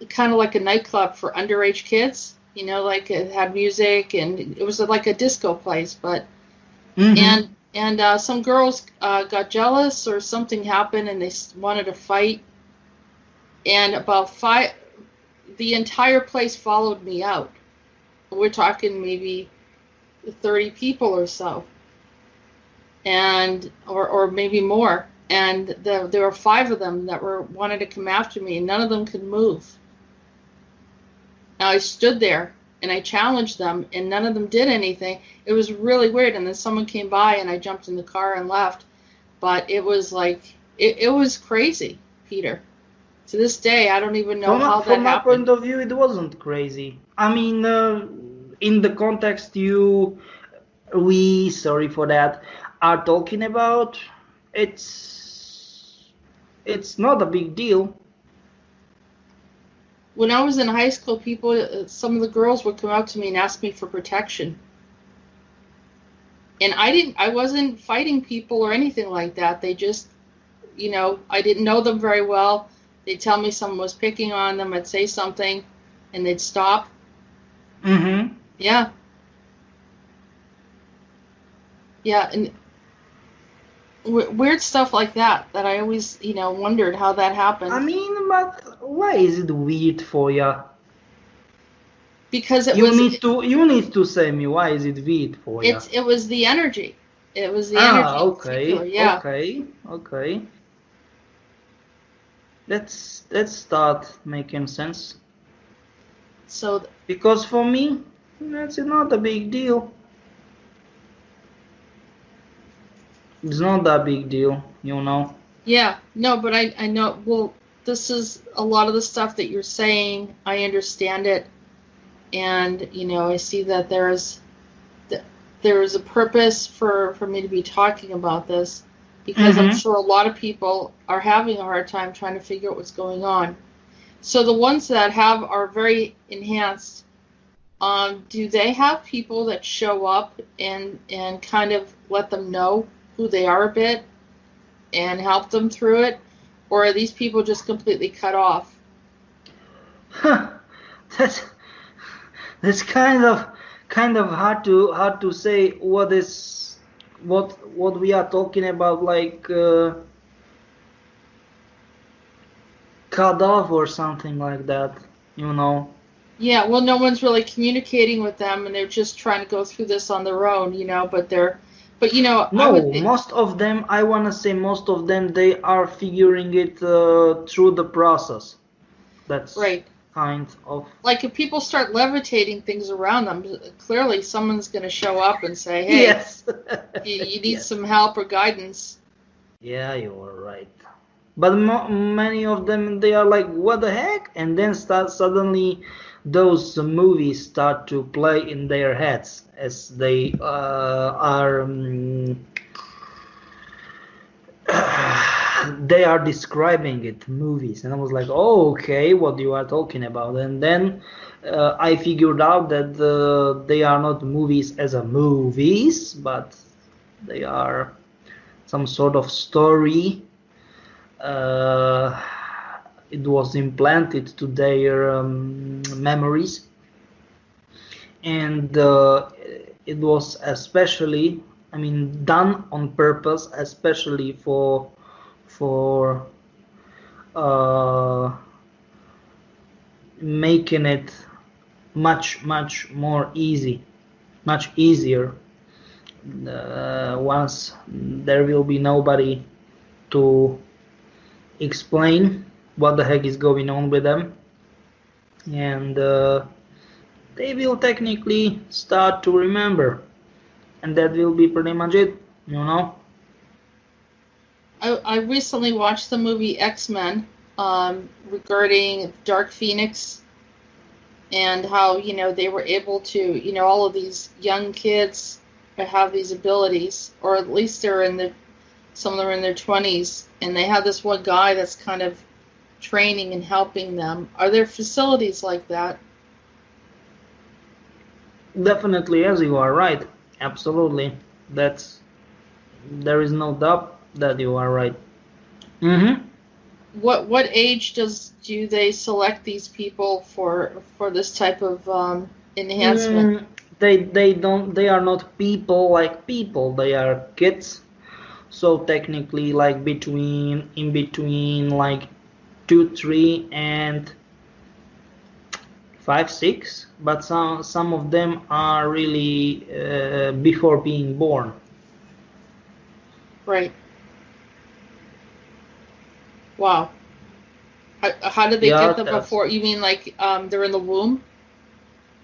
kind of like a nightclub for underage kids. You know, like it had music and it was like a disco place, but Mm-hmm. and some girls got jealous or something happened and they wanted to fight. And about five, the entire place followed me out. We're talking maybe 30 people or so, and or maybe more. And there were five of them that were wanted to come after me, and none of them could move. Now I stood there and I challenged them, and none of them did anything. It was really weird. And then someone came by, and I jumped in the car and left. But it was like it was crazy, Peter. To this day, I don't even know how that From my happened. point of view, it wasn't crazy. I mean, in the context we, sorry for that, are talking about, it's not a big deal. When I was in high school, people, some of the girls would come up to me and ask me for protection. And I wasn't fighting people or anything like that. They just, I didn't know them very well. They'd tell me someone was picking on them. I'd say something and they'd stop. Mm-hmm. Yeah. Yeah. And weird stuff like that I always, wondered how that I happened. mean, But why is it weird for you? Because you need to say me why is it weird for you? It was the energy. It was the energy. Okay, yeah. Okay. Let's start making sense. So. Because for me, that's not a big deal. It's not that big deal, you know. Yeah, no, but I know. Well, this is a lot of the stuff that you're saying. I understand it, and I see that there is a purpose for me to be talking about this, because I'm sure a lot of people are having a hard time trying to figure out what's going on. So the ones that are very enhanced, do they have people that show up and kind of let them know who they are a bit and help them through it, or are these people just completely cut off? That's kind of hard to say what we are talking about, like cut off or something like that, you know. Yeah, well, no one's really communicating with them, and they're just trying to go through this on their own, but no, most of them, I want to say most of them, they are figuring it through the process. That's right. Kind of like if people start levitating things around them, clearly someone's going to show up and say, hey, yes. you need some help or guidance. Yeah, you're right. But many of them, they are like, what the heck? And then suddenly those movies start to play in their heads as they are they are describing it, movies. And I was like, oh, okay, what you are talking about. And then I figured out that they are not movies as a movies, but they are some sort of story. It was implanted to their memories, and it was especially, done on purpose, especially for making it much more much easier once there will be nobody to explain what the heck is going on with them, and they will technically start to remember, and that will be pretty much it, I recently watched the movie X-Men regarding Dark Phoenix, and how they were able to all of these young kids have these abilities, or at least some of them are in their 20s, and they have this one guy that's kind of training and helping them. Are there facilities like that? Definitely, as you are right. Absolutely. There is no doubt that you are right. What age do they select these people for this type of enhancement? They are not people like people. They are kids. So technically, like in between like 2, 3, and 5, 6. But some of them are really before being born. Right. Wow. How did they get them before? You mean like they're in the womb?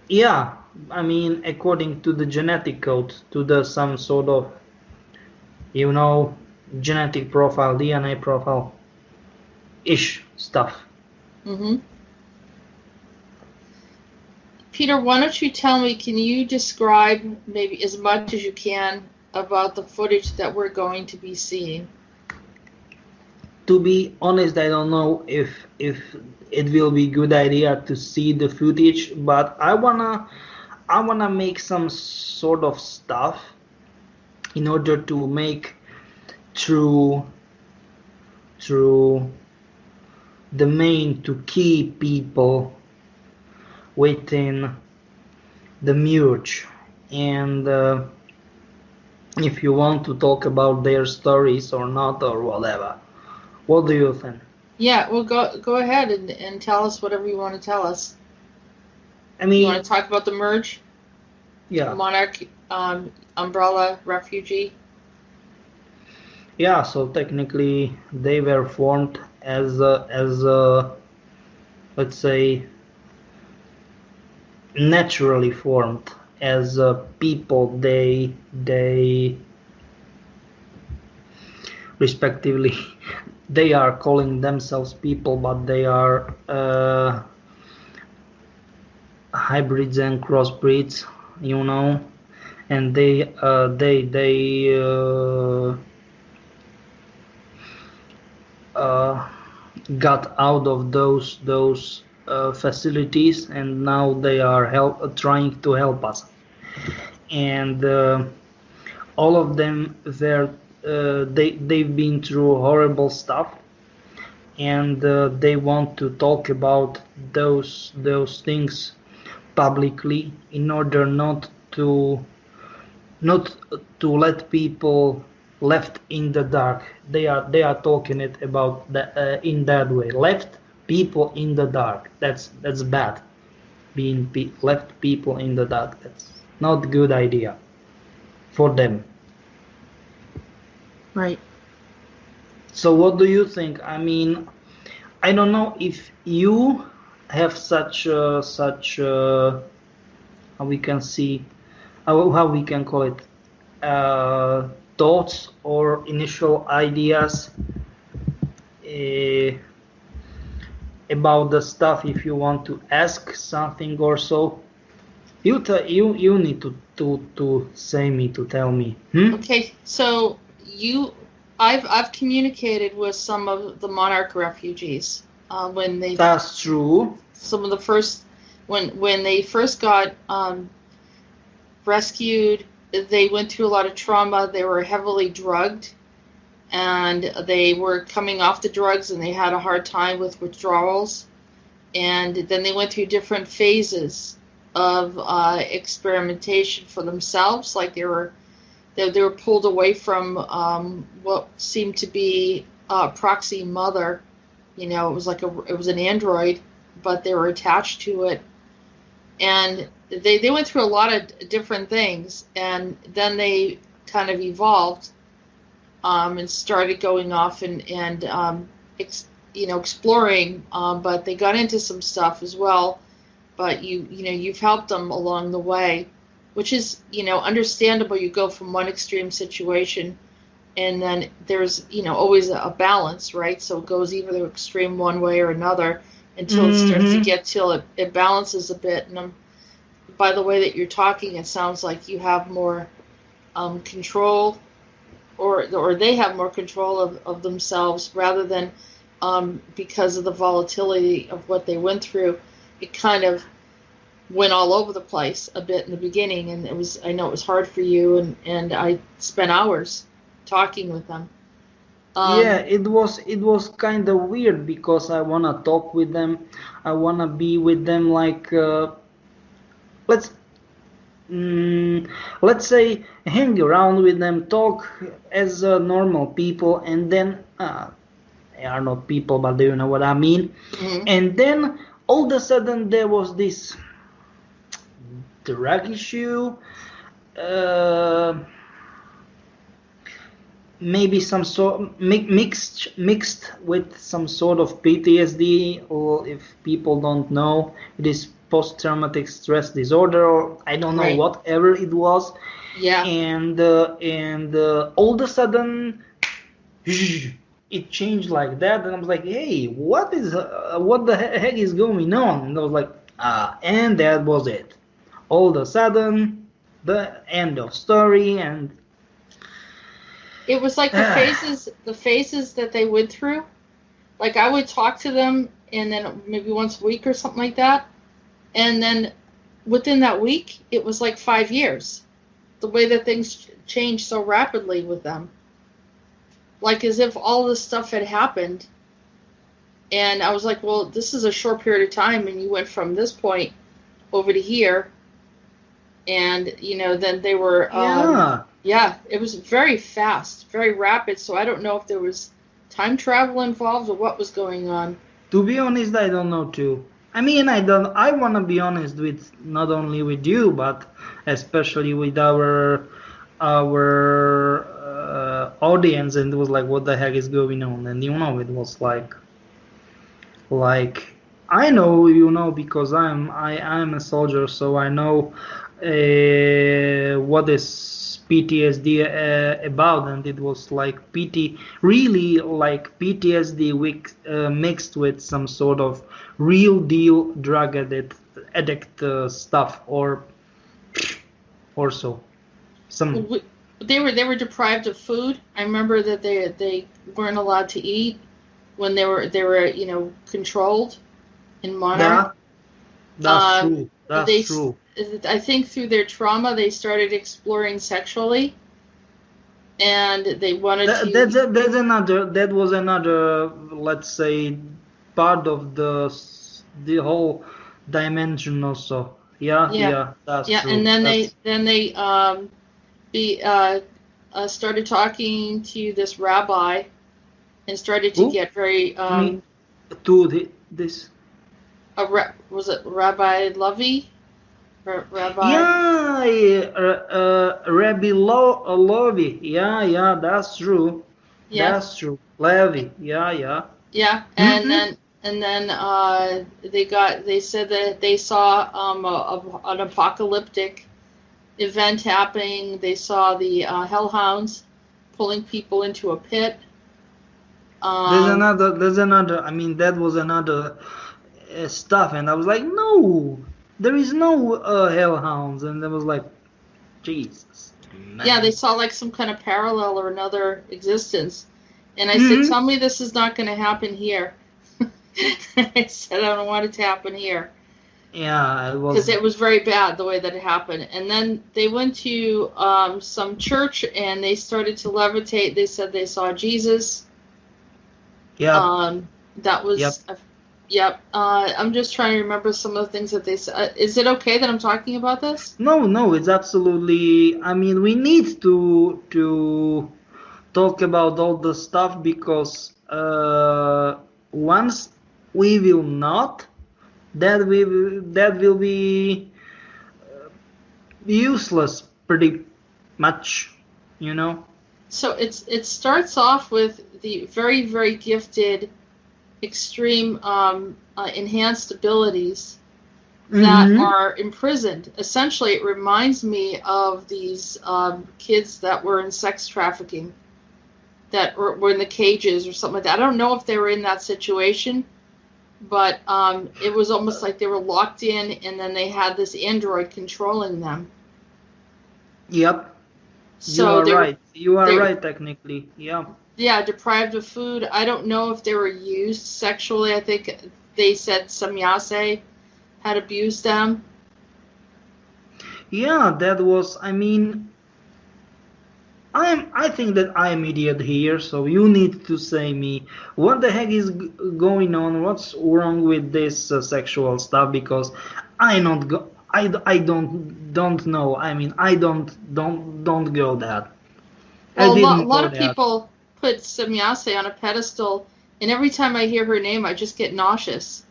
Yeah, according to the genetic code, to some sort of, genetic profile, DNA profile ish stuff. Peter, why don't you tell me, can you describe maybe as much as you can about the footage that we're going to be seeing? To be honest, I don't know if it will be a good idea to see the footage, but I wanna make some sort of stuff in order to make through the main to keep people within the M.U.R.G. And if you want to talk about their stories or not or whatever, what do you think? Yeah, well, go ahead and tell us whatever you want to tell us. I You want mean, to talk about the M.U.R.G, yeah, Monarch Umbrella Refugee? yeah. So technically, they were formed let's say, naturally formed as people. They respectively, they are calling themselves people, but they are hybrids and crossbreeds, you know, and they uh, got out of those facilities, and now they are trying to help us. And all of them they've been through horrible stuff, and they want to talk about those things publicly in order not to let people left in the dark. They are talking it about in that way. Left people in the dark. That's bad. Being left people in the dark. That's not a good idea for them. Right. So what do you think? I mean, I don't know if you have such how we can see how we can call it thoughts or initial ideas uh, about the stuff. If you want to ask something or so, you need to say me to tell me. Okay, so I've communicated with some of the Monarch refugees when they That's true. some of the first when they first got rescued. They went through a lot of trauma. They were heavily drugged, and they were coming off the drugs, and they had a hard time with withdrawals. And then they went through different phases of experimentation for themselves, like they were pulled away from what seemed to be a proxy mother. You know, it was an android, but they were attached to it, and they went through a lot of different things, and then they kind of evolved and started going off and exploring, but they got into some stuff as well. But you've helped them along the way, which is understandable. You go from one extreme situation, and then there's always a balance, right? So it goes either extreme one way or another until it starts to get till it balances a bit. And by the way that you're talking, it sounds like you have more control, or they have more control of themselves, rather than because of the volatility of what they went through. It kind of went all over the place a bit in the beginning, and I know it was hard for you, and I spent hours talking with them. Yeah, it was kind of weird because I wanna talk with them, I wanna be with them, like let's let's say hang around with them, talk as normal people, and then they are not people, but do you know what I mean? And then all of a sudden there was this drug issue, maybe some sort mixed with some sort of PTSD, or if people don't know, it is post-traumatic stress disorder, or I don't know, Right. whatever it was. Yeah. And all of a sudden it changed like that, and I was like, hey, what the heck is going on? And I was like, and that was it. All of a sudden, the end of story. And It was like the phases that they went through. Like I would talk to them, and then maybe once a week or something like that, and then within that week, it was like 5 years. The way that things changed so rapidly with them, like as if all this stuff had happened. And I was like, well, this is a short period of time, and you went from this point over to here, and then they were yeah. Yeah, it was very fast, very rapid. So I don't know if there was time travel involved, or what was going on? To be honest, I don't know too. I mean, I want to be honest with not only with you, but especially with our audience. And it was like, what the heck is going on? And it was like I know, because I'm a soldier, so I know what is PTSD about, and it was like really like PTSD mixed with some sort of real deal drug addict stuff, or so some. They were deprived of food. I remember that they weren't allowed to eat when they were controlled in Monarch. That's true. That's true. I think through their trauma, they started exploring sexually, and they wanted to. That was another, let's say, part of the whole dimension also. Yeah, that's true. And then they started talking to this rabbi, and started to get very this. Was it Rabbi Lovey? Rabbi. Yeah, Rabbi Lovey. Yeah, that's true. Yeah. That's true. Levy. Yeah. Yeah, and then they said that they saw an apocalyptic event happening. They saw the hellhounds pulling people into a pit. There's another. I mean, that was another stuff, and I was like, no, there is no hellhounds, and I was like, Jesus. Man. Yeah, they saw like some kind of parallel or another existence, and I said, tell me this is not going to happen here. I said, I don't want it to happen here. Yeah, it was, because it was very bad the way that it happened. And then they went to some church and they started to levitate. They said they saw Jesus. Yeah. That was. Yep. I'm just trying to remember some of the things that they said. Is it okay that I'm talking about this? No, it's absolutely. I mean, we need to talk about all the stuff, because once we will not, that will be useless pretty much, So it starts off with the very, very gifted, extreme enhanced abilities that are imprisoned. Essentially, it reminds me of these kids that were in sex trafficking, that were in the cages or something like that. I don't know if they were in that situation, but it was almost like they were locked in, and then they had this android controlling them. Yep. So you are right, technically. Yeah. Yeah, deprived of food. I don't know if they were used sexually. I think they said Samyase had abused them. Yeah, that was. I mean, I think that I'm idiot here, so you need to say me what the heck is going on. What's wrong with this sexual stuff? Because I don't know. I mean, I don't go that. Well, a lot of people put Samyase on a pedestal, and every time I hear her name, I just get nauseous,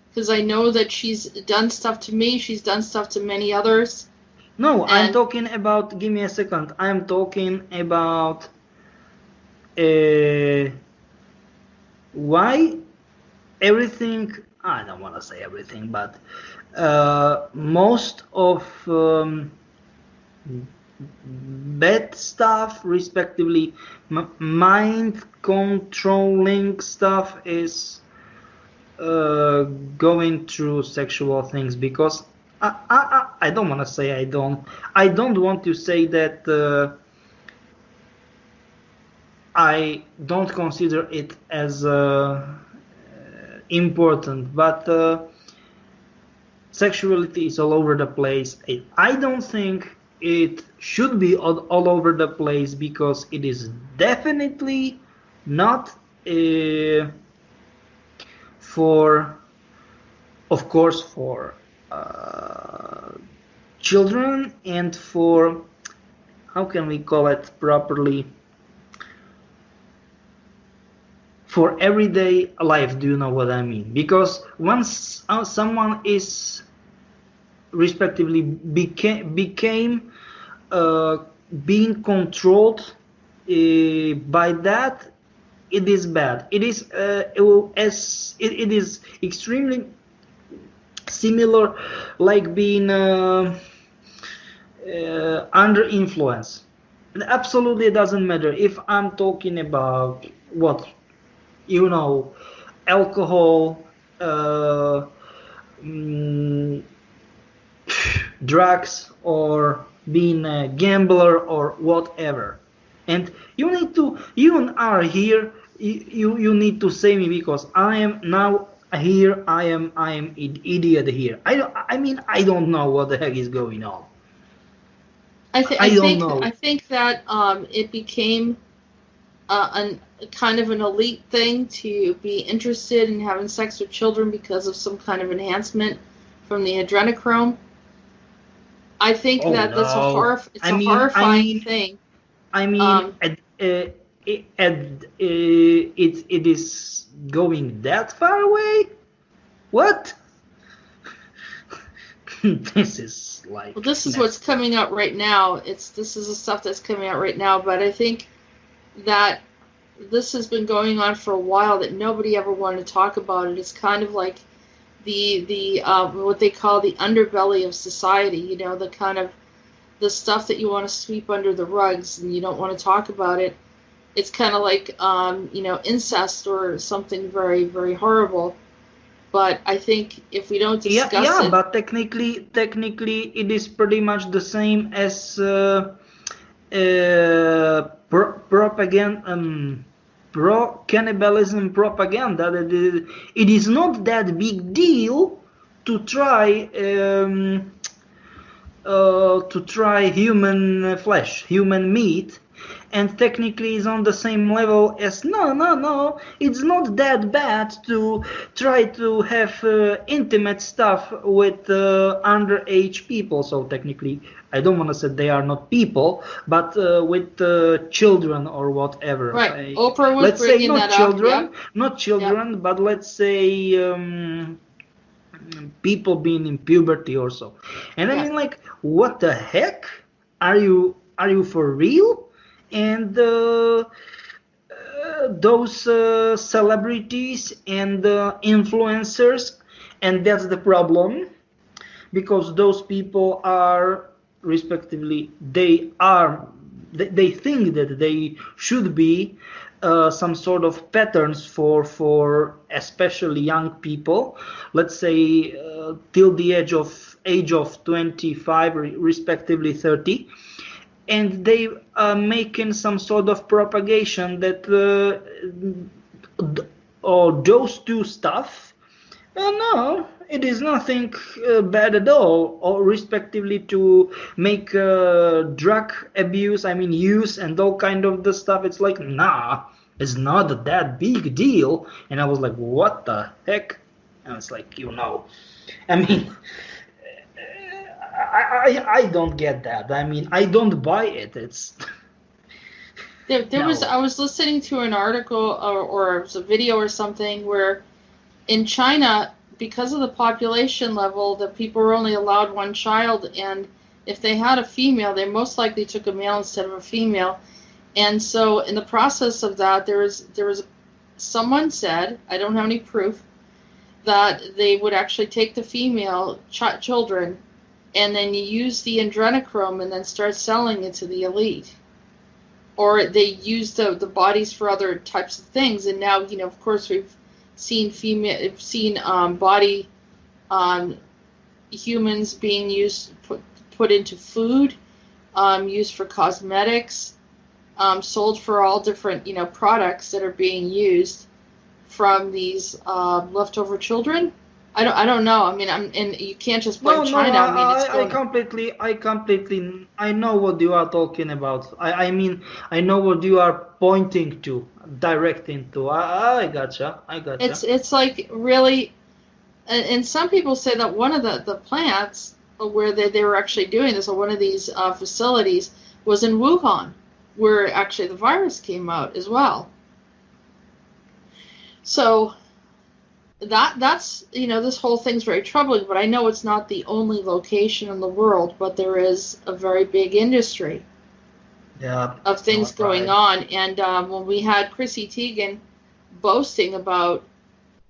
because I know that she's done stuff to me. She's done stuff to many others. No, I'm talking about. Give me a second. I'm talking about why everything. I don't want to say everything, but most of bad stuff, respectively, mind controlling stuff, is going through sexual things, because I don't want to say I don't want to say that I don't consider it as important, but sexuality is all over the place. I don't think it should be all over the place, because it is definitely not for, of course, for children, and for, how can we call it properly, for everyday life. Do you know what I mean? Because once someone is respectively became being controlled by that, it is bad. It is it is extremely similar, like being under influence. And absolutely, it doesn't matter if I'm talking about what, alcohol, mm, drugs, or being a gambler or whatever. And you are here, you need to save me, because I am now here, I am idiot here. I don't know what the heck is going on. I don't know. I think that it became a kind of an elite thing to be interested in having sex with children because of some kind of enhancement from the adrenochrome. I think that's a horrifying thing. I mean, it is going that far away? What? This is like... Well, this is what's coming out right now. This is the stuff that's coming out right now, but I think that this has been going on for a while, that nobody ever wanted to talk about it. It's kind of like the what they call the underbelly of society, the kind of the stuff that you want to sweep under the rugs and you don't want to talk about it. It's kind of like incest or something very, very horrible. But I think if we don't discuss it... but technically it is pretty much the same as propaganda, pro-cannibalism propaganda. That it is not that big deal to try human flesh, human meat, and technically is on the same level as no, it's not that bad to try to have intimate stuff with underage people. So technically, I don't want to say they are not people, but with children or whatever. Right. Oprah was let's say not children, yeah. But let's say people being in puberty or so. And I mean, like, what the heck? Are you for real? And those celebrities and influencers, and that's the problem, because those people are respectively, they think that they should be some sort of patterns for especially young people, let's say till the age of 25, respectively 30, and they are making some sort of propagation that those two stuff, no, it is nothing bad at all, or respectively to make drug abuse, use and all kind of the stuff. It's like, nah, it's not that big deal. And I was like, what the heck? And it's like, I don't get that. I don't buy it. It's I was listening to an article or it was a video or something where in China, because of the population level, the people were only allowed one child, and if they had a female, they most likely took a male instead of a female. And so in the process of that, there was someone said, I don't have any proof, that they would actually take the female children and then you use the adrenochrome and then start selling it to the elite. Or they use the bodies for other types of things. And now, of course, we've seen body humans being used, put into food, used for cosmetics, sold for all different, products that are being used from these leftover children. I don't know. And you can't just blame China. I completely. I know what you are talking about. I know what you are pointing to, directing to. I gotcha. It's like really, and some people say that one of the plants where they were actually doing this, or one of these facilities, was in Wuhan, where actually the virus came out as well. So that's this whole thing's very troubling. But I know it's not the only location in the world, but there is a very big industry of things going on. And when we had Chrissy Teigen boasting about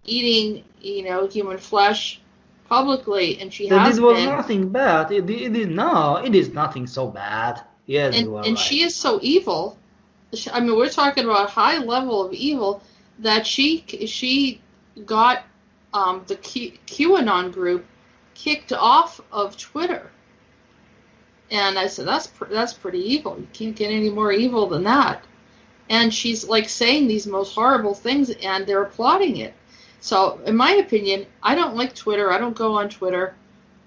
eating, human flesh publicly, and she has It was been. nothing bad. It is nothing so bad. Yes, you are And right. she is so evil. I mean, we're talking about high level of evil that she got the QAnon group kicked off of Twitter. And I said, that's pretty evil. You can't get any more evil than that. And she's like saying these most horrible things, and they're applauding it. So, in my opinion, I don't like Twitter. I don't go on Twitter.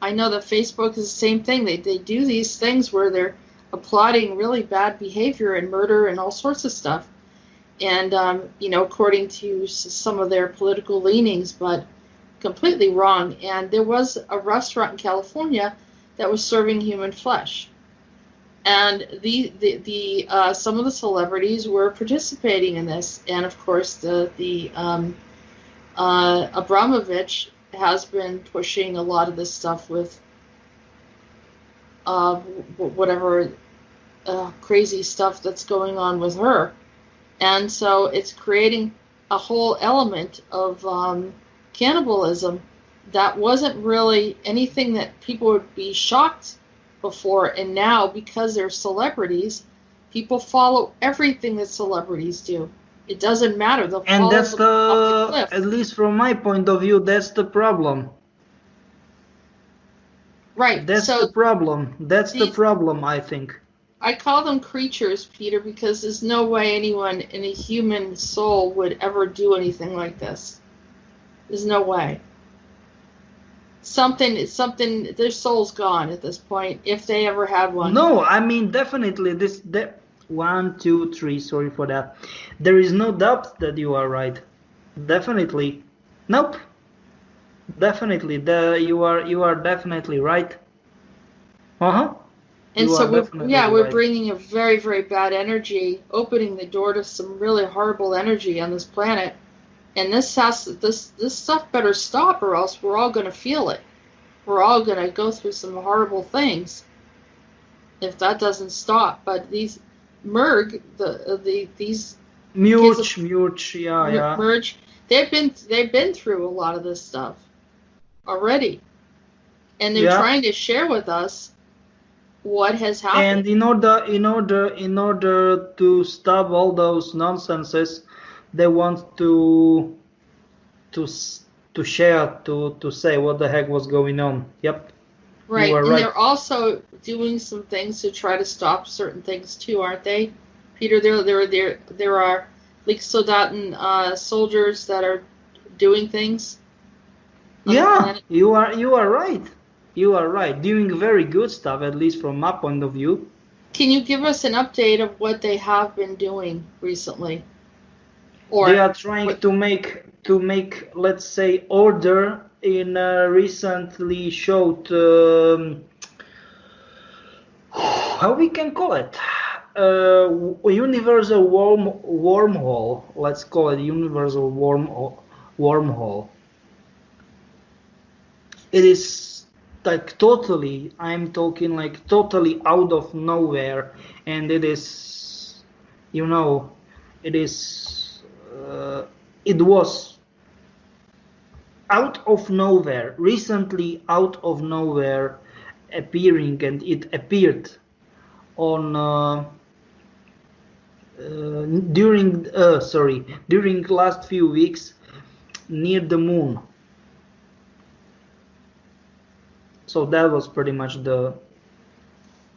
I know that Facebook is the same thing. They do these things where they're applauding really bad behavior and murder and all sorts of stuff. And, according to some of their political leanings, but completely wrong. And there was a restaurant in California that was serving human flesh. And some of the celebrities were participating in this. And, of course, Abramovich has been pushing a lot of this stuff with whatever crazy stuff that's going on with her. And so it's creating a whole element of cannibalism that wasn't really anything that people would be shocked before. And now, because they're celebrities, people follow everything that celebrities do. It doesn't matter. They'll and follow that's them off the cliff. at least from my point of view, that's the problem. Right. That's the problem. That's the problem, I think. I call them creatures, Peter, because there's no way anyone in a human soul would ever do anything like this. There's no way. Their soul's gone at this point, if they ever had one. No, I mean, definitely, 1, 2, 3, sorry for that. There is no doubt that you are right. Definitely. Nope. Definitely. You are definitely right. Uh-huh. And so we're bringing a very, very bad energy, opening the door to some really horrible energy on this planet. And this stuff better stop, or else we're all going to feel it. We're all going to go through some horrible things if that doesn't stop. But these M.U.R.G, these M.U.R.G, yeah. M.U.R.G, they've been through a lot of this stuff already, and they're trying to share with us what has happened. And in order to stop all those nonsenses, they want to share, to say what the heck was going on. Yep. Right, and they're also doing some things to try to stop certain things too, aren't they, Peter? There are like Soldaten soldiers that are doing things. Yeah, you are right. You are right. Doing very good stuff, at least from my point of view. Can you give us an update of what they have been doing recently? They are trying to make, let's say, order in recently showed how we can call it universal wormhole. Let's call it universal wormhole. It is like totally, I'm talking like totally out of nowhere, and it is, it was out of nowhere, recently out of nowhere appearing, and it appeared on during last few weeks near the moon. So that was pretty much the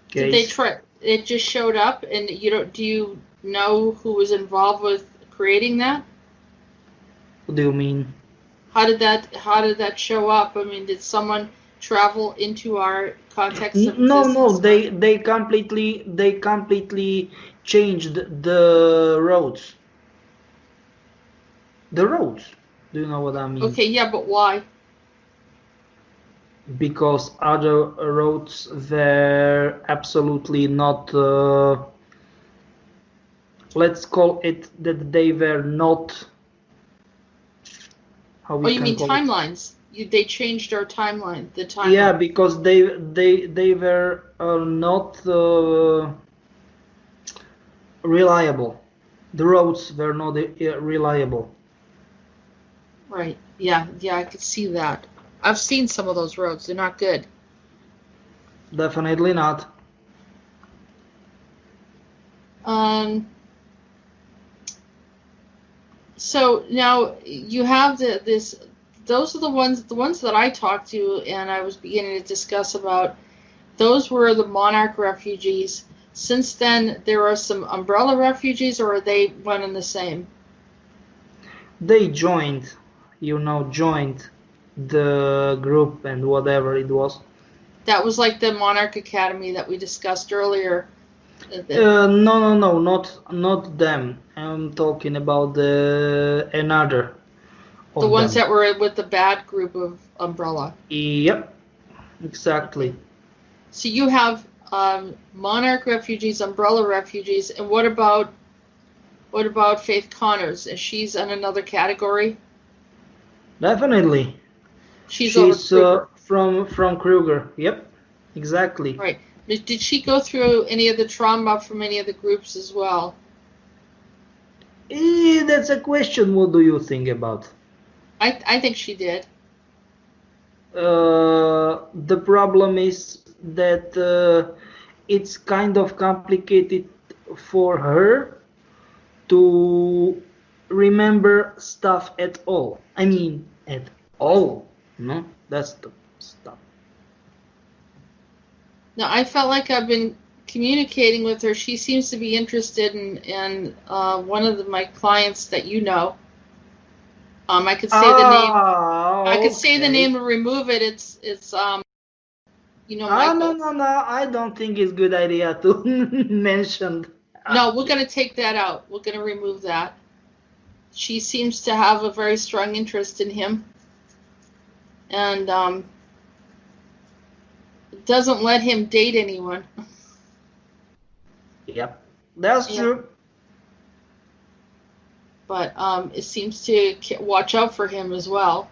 case. Did they try? It just showed up, and do you know who was involved with creating that? What do you mean? How did that show up? I mean, did someone travel into our context of existence? No. They completely changed the roads. The roads. Do you know what I mean? Okay, yeah, but why? Because other roads were absolutely not, let's call it that they were not how Oh, we you can mean call it. timelines? They changed our timeline, the timeline. Yeah, because they were not reliable. The roads were not reliable. Right. Yeah, I could see that. I've seen some of those roads. They're not good. Definitely not. So now you have this. Those are the ones that I talked to, and I was beginning to discuss about. Those were the Monarch refugees. Since then, there are some Umbrella refugees, or are they one and the same? They joined the group and whatever it was. That was like the Monarch Academy that we discussed earlier. No, not them. I'm talking about another The of ones them. that were with the bad group of Umbrella. Yep, exactly. Okay. So you have Monarch refugees, Umbrella refugees, and what about Faith Connors? Is she's in another category? Definitely. She's over Kruger. From Kruger. Yep, exactly. Right. Did she go through any of the trauma from any of the groups as well? That's a question. What do you think about? I think she did. The problem is that it's kind of complicated for her to remember stuff at all. I mean, at all. No, that's the stuff. Now, I felt like I've been communicating with her. She seems to be interested in one of my clients that you know. I could say the name. I could say the name to remove it. It's Michael. No. I don't think it's good idea to mention. No, we're gonna take that out. We're gonna remove that. She seems to have a very strong interest in him, and doesn't let him date anyone. Yep, that's true. But it seems to watch out for him as well.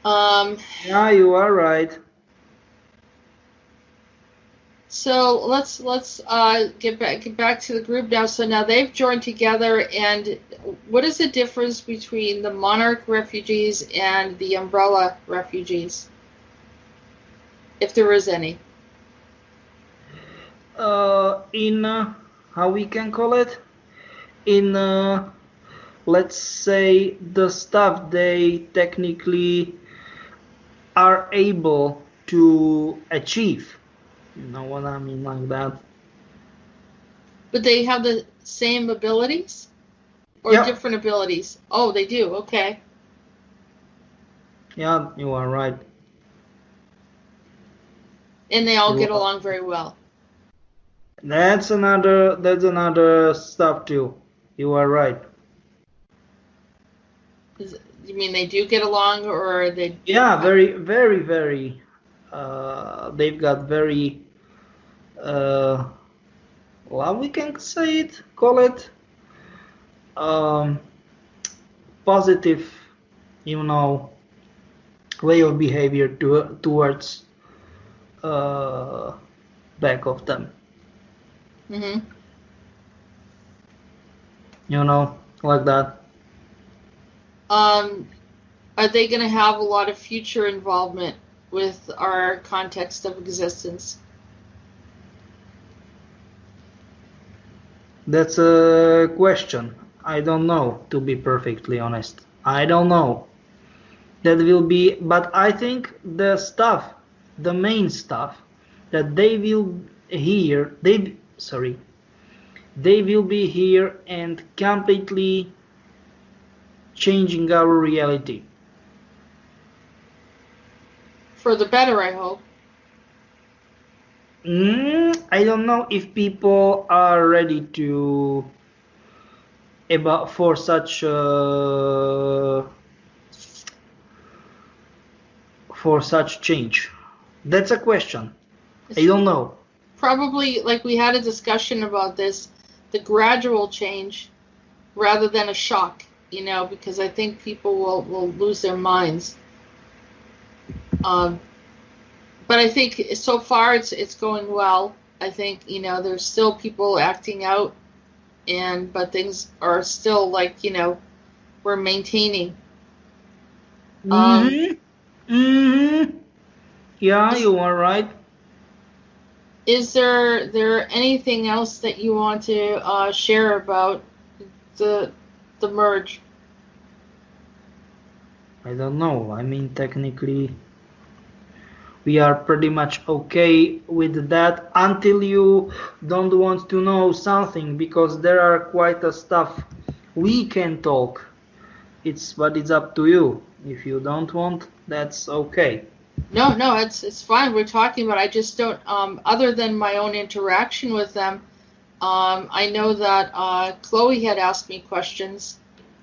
Yeah, you are right. So let's get back to the group now. So now they've joined together, and what is the difference between the Monarch refugees and the Umbrella refugees, if there is any? In how we can call it? In let's say the stuff they technically are able to achieve. You know what I mean, like that. But they have the same abilities? Or different abilities? Oh, they do, okay. Yeah, you are right. And they all get along very well. That's another stuff too. You are right. You mean they do get along, or they? Yeah, very, very, very. They've got very. Well, we can call it positive, way of behavior towards back of them. Mm-hmm. Like that. Are they going to have a lot of future involvement with our context of existence? That's a question. I don't know, to be perfectly honest. I don't know. That will be, but I think the main stuff that they will be here and completely changing our reality. For the better, I hope. I don't know if people are ready for such change. That's a question. I don't know. Probably, like we had a discussion about this, the gradual change rather than a shock, because I think people will lose their minds. But I think so far it's going well. I think, there's still people acting out, but things are still like, we're maintaining. Yeah, you are right. Is there anything else that you want to share about the M.U.R.G? I don't know. I mean, technically, we are pretty much okay with that until you don't want to know something, because there are quite a stuff we can talk. But it's up to you. If you don't want, that's okay. No, it's fine. We're talking about. I just don't. Other than my own interaction with them, I know that Chloe had asked me questions.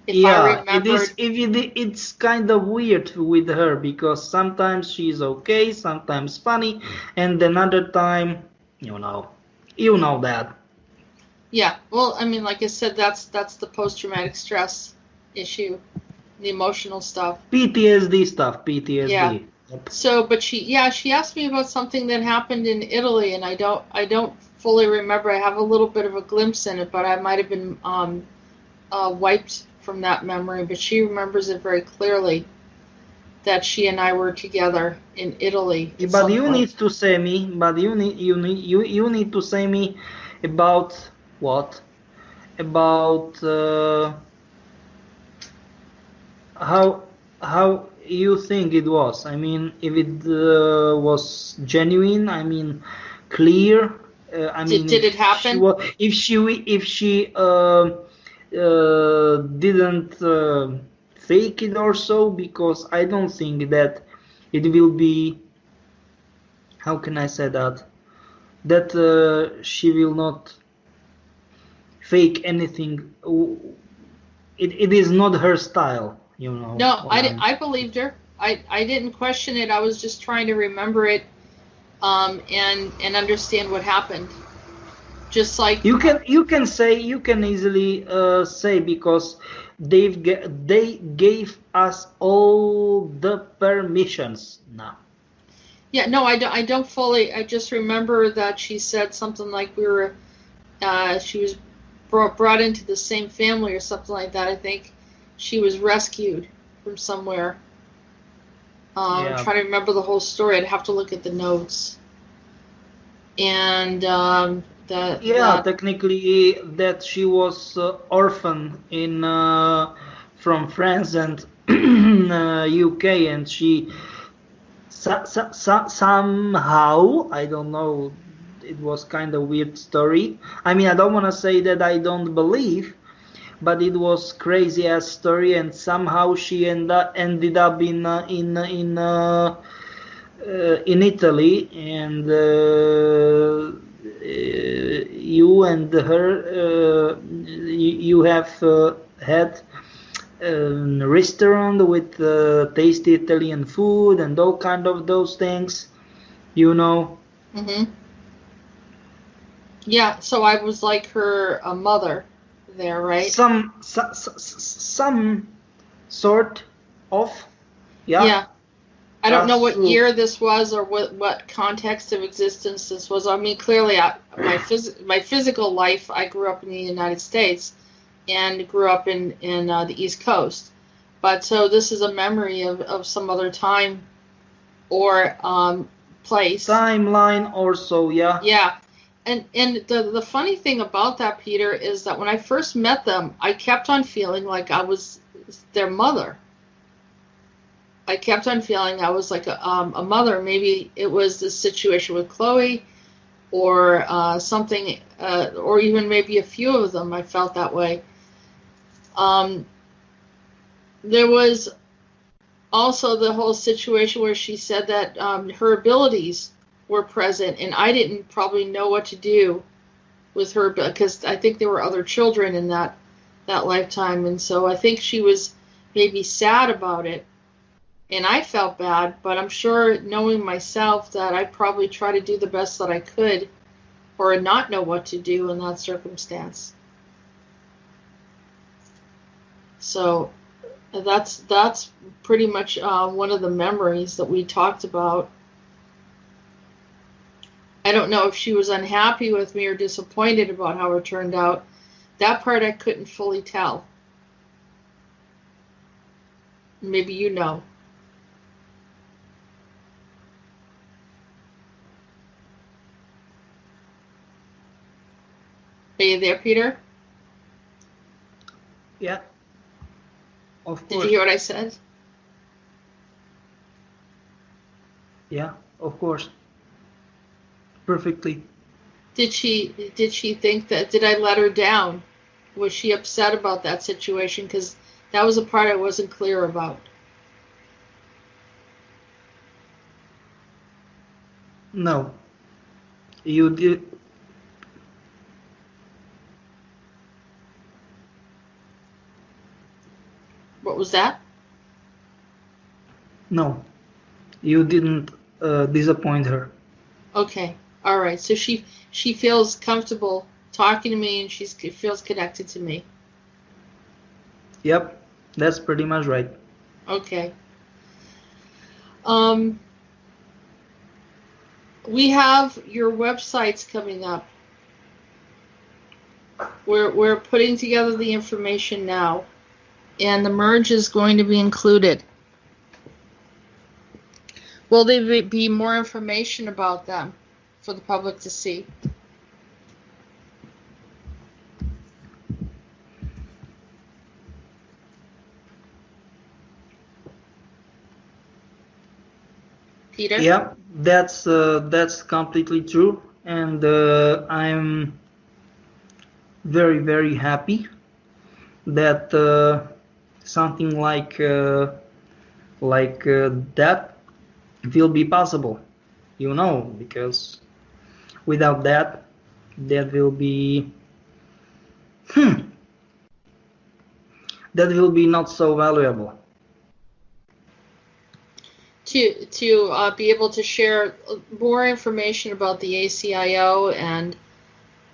If I remembered. It's kind of weird with her, because sometimes she's okay, sometimes funny, and another time, you know that. Yeah. Well, I mean, like I said, that's the post-traumatic stress issue, the emotional stuff. PTSD stuff. PTSD. Yeah. Yep. So, but she asked me about something that happened in Italy, and I don't fully remember. I have a little bit of a glimpse in it, but I might have been wiped from that memory. But she remembers it very clearly, that she and I were together in Italy. But you need to say me. But you need to say me about what? About how you think it was. I mean, if it was genuine. I mean, clear. I mean, did it happen? If she didn't fake it or so, because I don't think that it will be. How can I say that? That she will not fake anything. It is not her style, No, I believed her. I didn't question it. I was just trying to remember it, and understand what happened. Just like you can easily say, because they gave us all the permissions now. Yeah, no, I don't fully. I just remember that she said something like she was brought into the same family or something like that. I think she was rescued from somewhere. I'm trying to remember the whole story. I'd have to look at the notes. And technically that she was orphan from France and UK, and she somehow, I don't know, it was kind of weird story. I mean, I don't want to say that I don't believe, but it was crazy ass story, and somehow she ended up in Italy, and you and her, you have had a restaurant with tasty Italian food and all kind of those things, Mhm. Yeah, so I was like her mother there, right? Some sort of, yeah. Yeah. I don't know what year this was, or what context of existence this was. I mean, clearly, my physical life, I grew up in the United States, and grew up in the East Coast. But so this is a memory of some other time or place. Timeline or so, yeah. Yeah. And the funny thing about that, Peter, is that when I first met them, I kept on feeling like I was their mother. I kept on feeling I was like a mother. Maybe it was the situation with Chloe, or something, or even maybe a few of them. I felt that way. There was also the whole situation where she said that her abilities were present, and I didn't probably know what to do with her, because I think there were other children in that lifetime, and so I think she was maybe sad about it. And I felt bad, but I'm sure, knowing myself, that I probably try to do the best that I could, or not know what to do in that circumstance. So that's pretty much one of the memories that we talked about. I don't know if she was unhappy with me or disappointed about how it turned out. That part I couldn't fully tell. Maybe you know. Are you there, Peter? Yeah, of course. Did you hear what I said? Yeah, of course. Perfectly. Did she think that, did I let her down? Was she upset about that situation? Because that was a part I wasn't clear about. No, you did. What was that? No, you didn't disappoint her. Okay. All right. So she feels comfortable talking to me, and she feels connected to me. Yep, that's pretty much right. Okay. We have your websites coming up. We're putting together the information now, and the M.U.R.G is going to be included. Will there be more information about them for the public to see? Peter? Yeah, that's completely true, and I'm very, very happy that something like that will be possible. You know, because without that, that will be that will be not so valuable. To be able to share more information about the ACIO and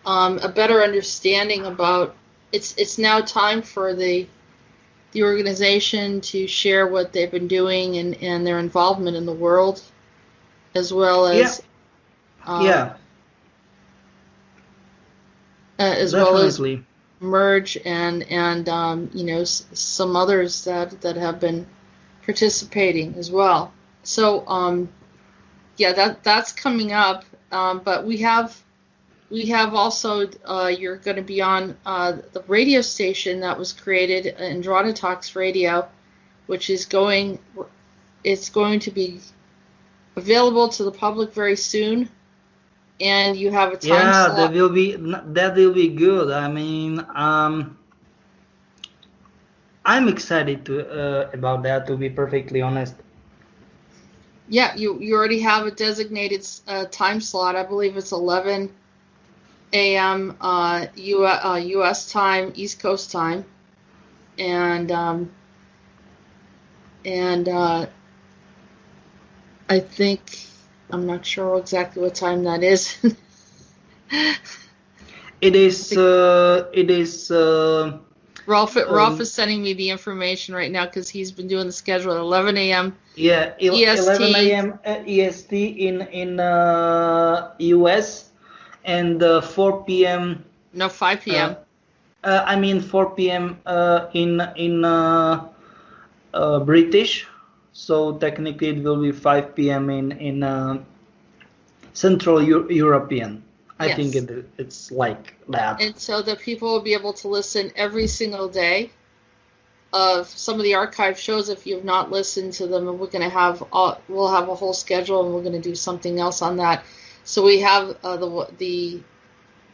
a better understanding about it's now time for the organization to share what they've been doing and their involvement in the world, as well as as well as M.U.R.G and you know, some others that have been participating as well. So yeah, that's coming up. But we have also you're going to be on the radio station that was created, Andrada Talks Radio, which is going to be available to the public very soon, and you have a time slot. That will be good. I mean, I'm excited about that, to be perfectly honest. Yeah, you already have a designated time slot. I believe it's 11 a.m. U.S. time, East Coast time, and I think, I'm not sure exactly what time that is. It is. Rolf is sending me the information right now because he's been doing the schedule at 11 a.m. Yeah, EST. 11 a.m. EST in US, and 4 p.m. No, 5 p.m. I mean 4 p.m. In British, so technically it will be 5 p.m. in Central European. I Yes. think it's like that. And so that people will be able to listen every single day of some of the archive shows if you've not listened to them, and we're going to have we'll have a whole schedule, and we're going to do something else on that. So we have the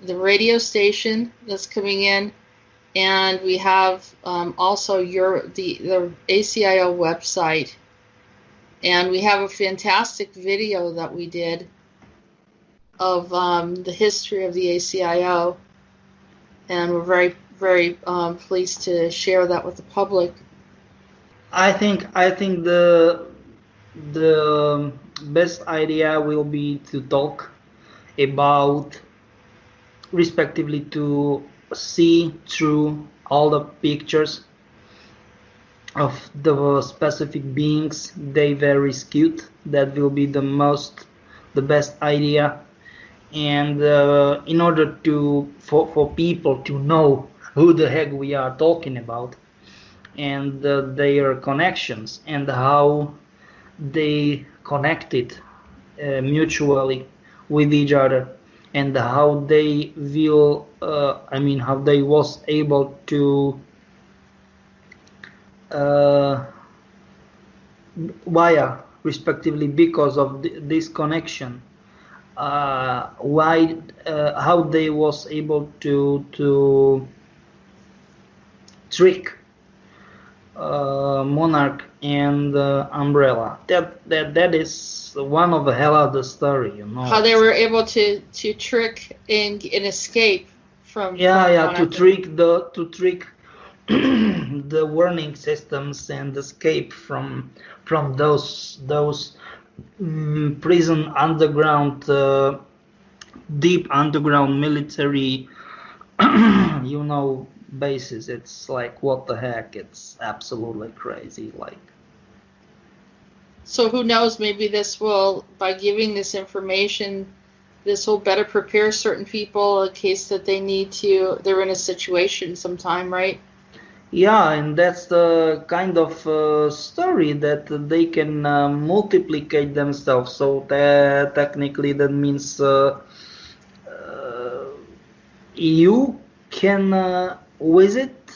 radio station that's coming in, and we have also the ACIO website, and we have a fantastic video that we did of the history of the ACIO, and we're very, very pleased to share that with the public. I think the best idea will be to talk about, respectively, to see through all the pictures of the specific beings they were rescued. That will be the best idea. And in order for people to know who the heck we are talking about, and their connections, and how they connected mutually with each other, and how they will how they was able to via respectively because of this connection, how they was able to trick Monarch and Umbrella. That is one of the hell of the story, you know. How they were able to trick and escape from Monarch. to trick the warning systems and escape from those prison underground, deep underground military bases. It's like, what the heck? It's absolutely crazy. Like, so who knows, maybe this will, by giving this information, this will better prepare certain people in case that they're in a situation sometime, right? Yeah, and that's the kind of story that they can multiplicate themselves. So technically that means you can visit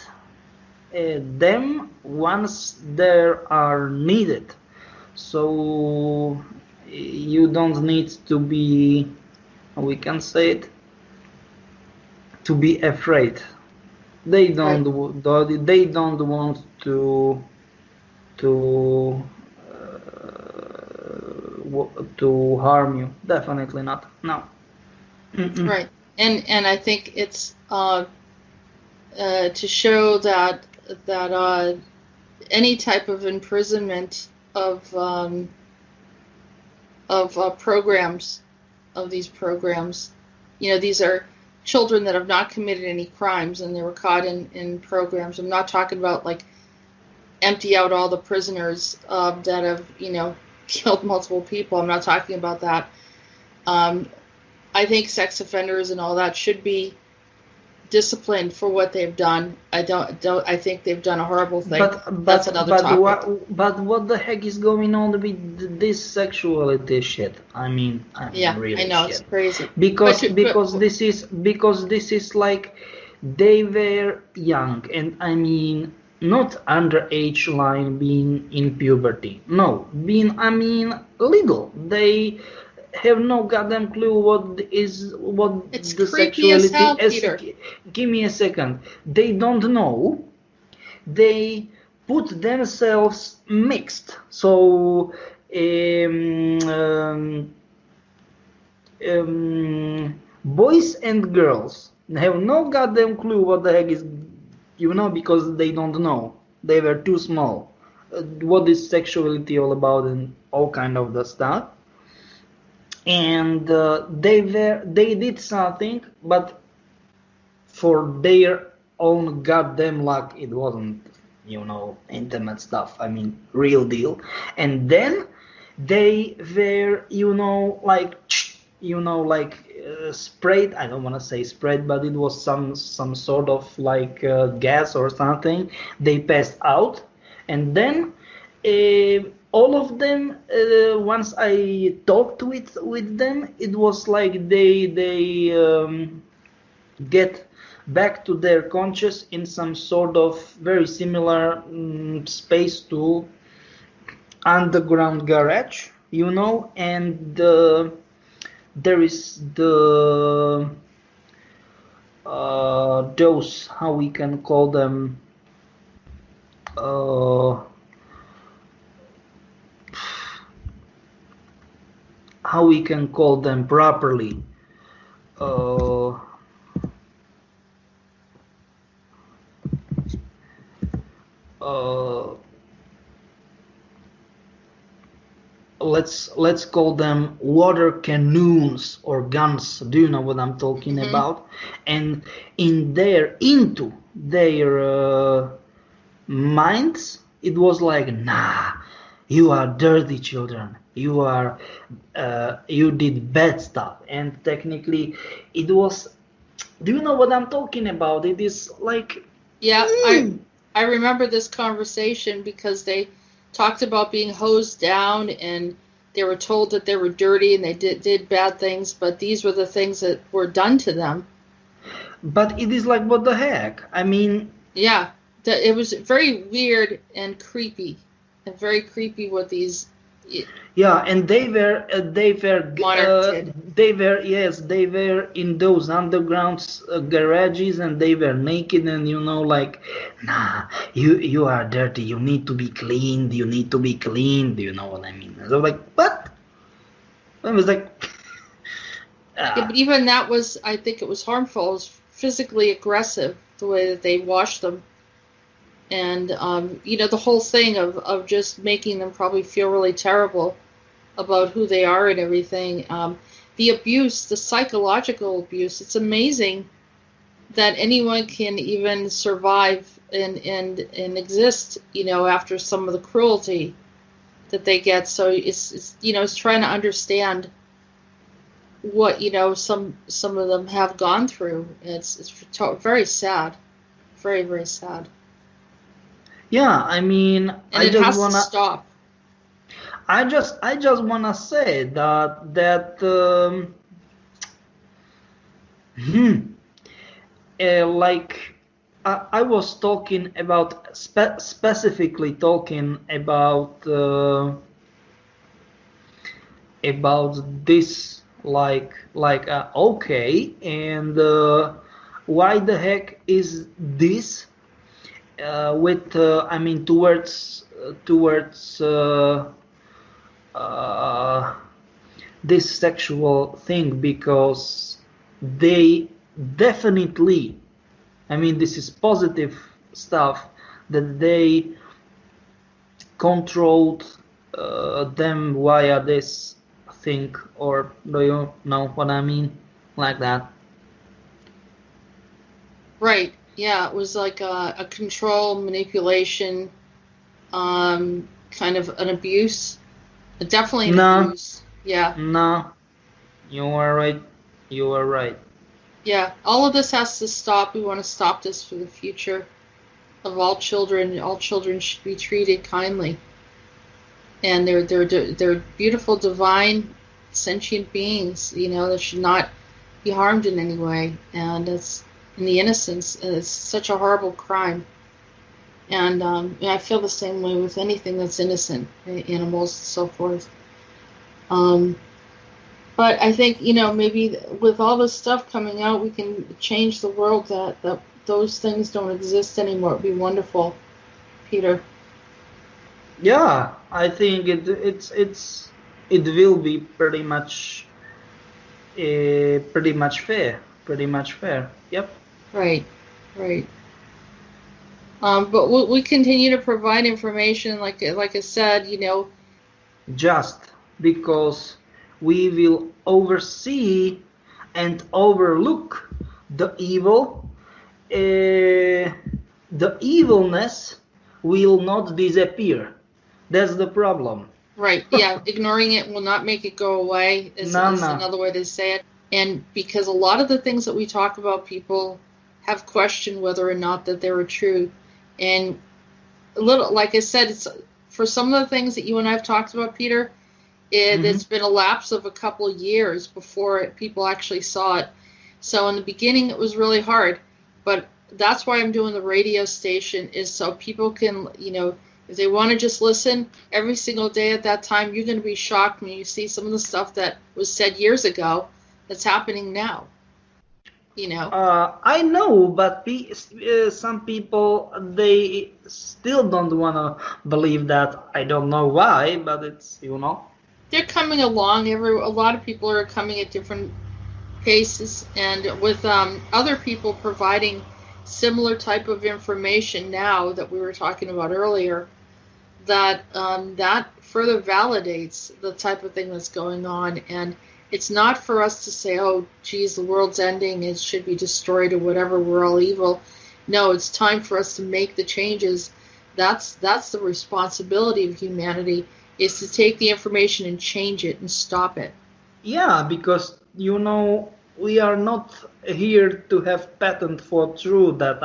them once they are needed. So you don't need to be, we can say it, to be afraid. They don't right. They don't want to harm you. Definitely not. No. Mm-mm. Right. And I think it's to show that any type of imprisonment of programs, of these programs, these are children that have not committed any crimes and they were caught in programs. I'm not talking about like empty out all the prisoners that have killed multiple people. I'm not talking about that. I think sex offenders and all that should be disciplined for what they've done. I think they've done a horrible thing. But that's another topic. But what the heck is going on with this sexuality shit? I mean really, I know, shit. It's crazy. Because this is like, they were young, and I mean not underage line, being in puberty. No, being legal. They have no goddamn clue what it's the sexuality as hell, Peter. Give me a second. They don't know. They put themselves mixed. So boys and girls have no goddamn clue what the heck is, because they don't know. They were too small. What is sexuality all about, and all kind of the stuff. And they did something, but for their own goddamn luck, it wasn't intimate stuff. I mean, real deal. And then they were sprayed. I don't want to say sprayed, but it was some sort of like gas or something. They passed out, and then all of them, once I talked with them, it was like they get back to their conscious in some sort of very similar space to underground garage, and there is the those, how we can call them, how we can call them properly, let's call them water cannons or guns. Do you know what I'm talking about? And into their minds, it was like, nah, you are dirty children. You did bad stuff. And technically, it was. Do you know what I'm talking about? It is like. Yeah, I remember this conversation because they talked about being hosed down and they were told that they were dirty and they did bad things, but these were the things that were done to them. But it is like, what the heck? I mean. Yeah, it was very weird and creepy, and very creepy what these. Yeah, and they were in those underground garages, and they were naked, and like, nah, you are dirty. You need to be cleaned. You need to be cleaned. You know what I mean? So like, what? I was like, Yeah, but even that was, I think it was harmful. It was physically aggressive the way that they washed them, and the whole thing of just making them probably feel really terrible about who they are and everything. The abuse, the psychological abuse, it's amazing that anyone can even survive and exist, after some of the cruelty that they get. So it's trying to understand what, some of them have gone through. It's very sad. Very, very sad. Yeah, I mean, and it has to stop. I just wanna say that like I was talking about specifically talking about this like okay, and why the heck is this with I mean towards this sexual thing, because they definitely, I mean, this is positive stuff, that they controlled them via this thing, or do you know what I mean? Like that. Right. Yeah, it was like a control, manipulation, kind of an abuse. Definitely an abuse. Yeah. No, you are right. You are right. Yeah, all of this has to stop. We want to stop this for the future of all children. All children should be treated kindly, and they're beautiful, divine, sentient beings. They should not be harmed in any way. And it's in the innocence. It's such a horrible crime. And I feel the same way with anything that's innocent, animals and so forth. But I think, maybe with all this stuff coming out, we can change the world that those things don't exist anymore. It'd be wonderful, Peter. Yeah, I think it will be pretty much fair. Pretty much fair. Yep. Right. But we continue to provide information, like I said, Just because we will oversee and overlook the evil, the evilness will not disappear. That's the problem. Right, yeah. Ignoring it will not make it go away, is another way to say it. And because a lot of the things that we talk about, people have questioned whether or not that they were true. And like I said, it's for some of the things that you and I have talked about, Peter, it's been a lapse of a couple of years before people actually saw it. So in the beginning, it was really hard. But that's why I'm doing the radio station, is so people can, if they want to just listen every single day at that time, you're going to be shocked when you see some of the stuff that was said years ago that's happening now. I know, but some people, they still don't want to believe that. I don't know why, but it's, They're coming along. A lot of people are coming at different paces, and with other people providing similar type of information now that we were talking about earlier, that further validates the type of thing that's going on. And it's not for us to say, oh, geez, the world's ending, it should be destroyed or whatever, we're all evil. No, it's time for us to make the changes That's the responsibility of humanity, is to take the information and change it and stop it. Yeah, because we are not here to have patent for truth that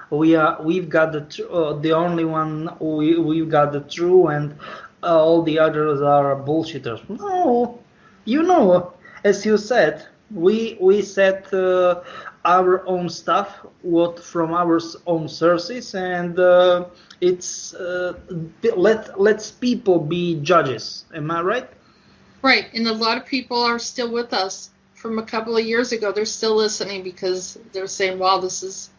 we've got the only one we've got the true and all the others are bullshitters. No, as you said, we set our own stuff from our own sources, and it's let's people be judges. Am I right? Right, and a lot of people are still with us from a couple of years ago. They're still listening because they're saying, "Wow, this is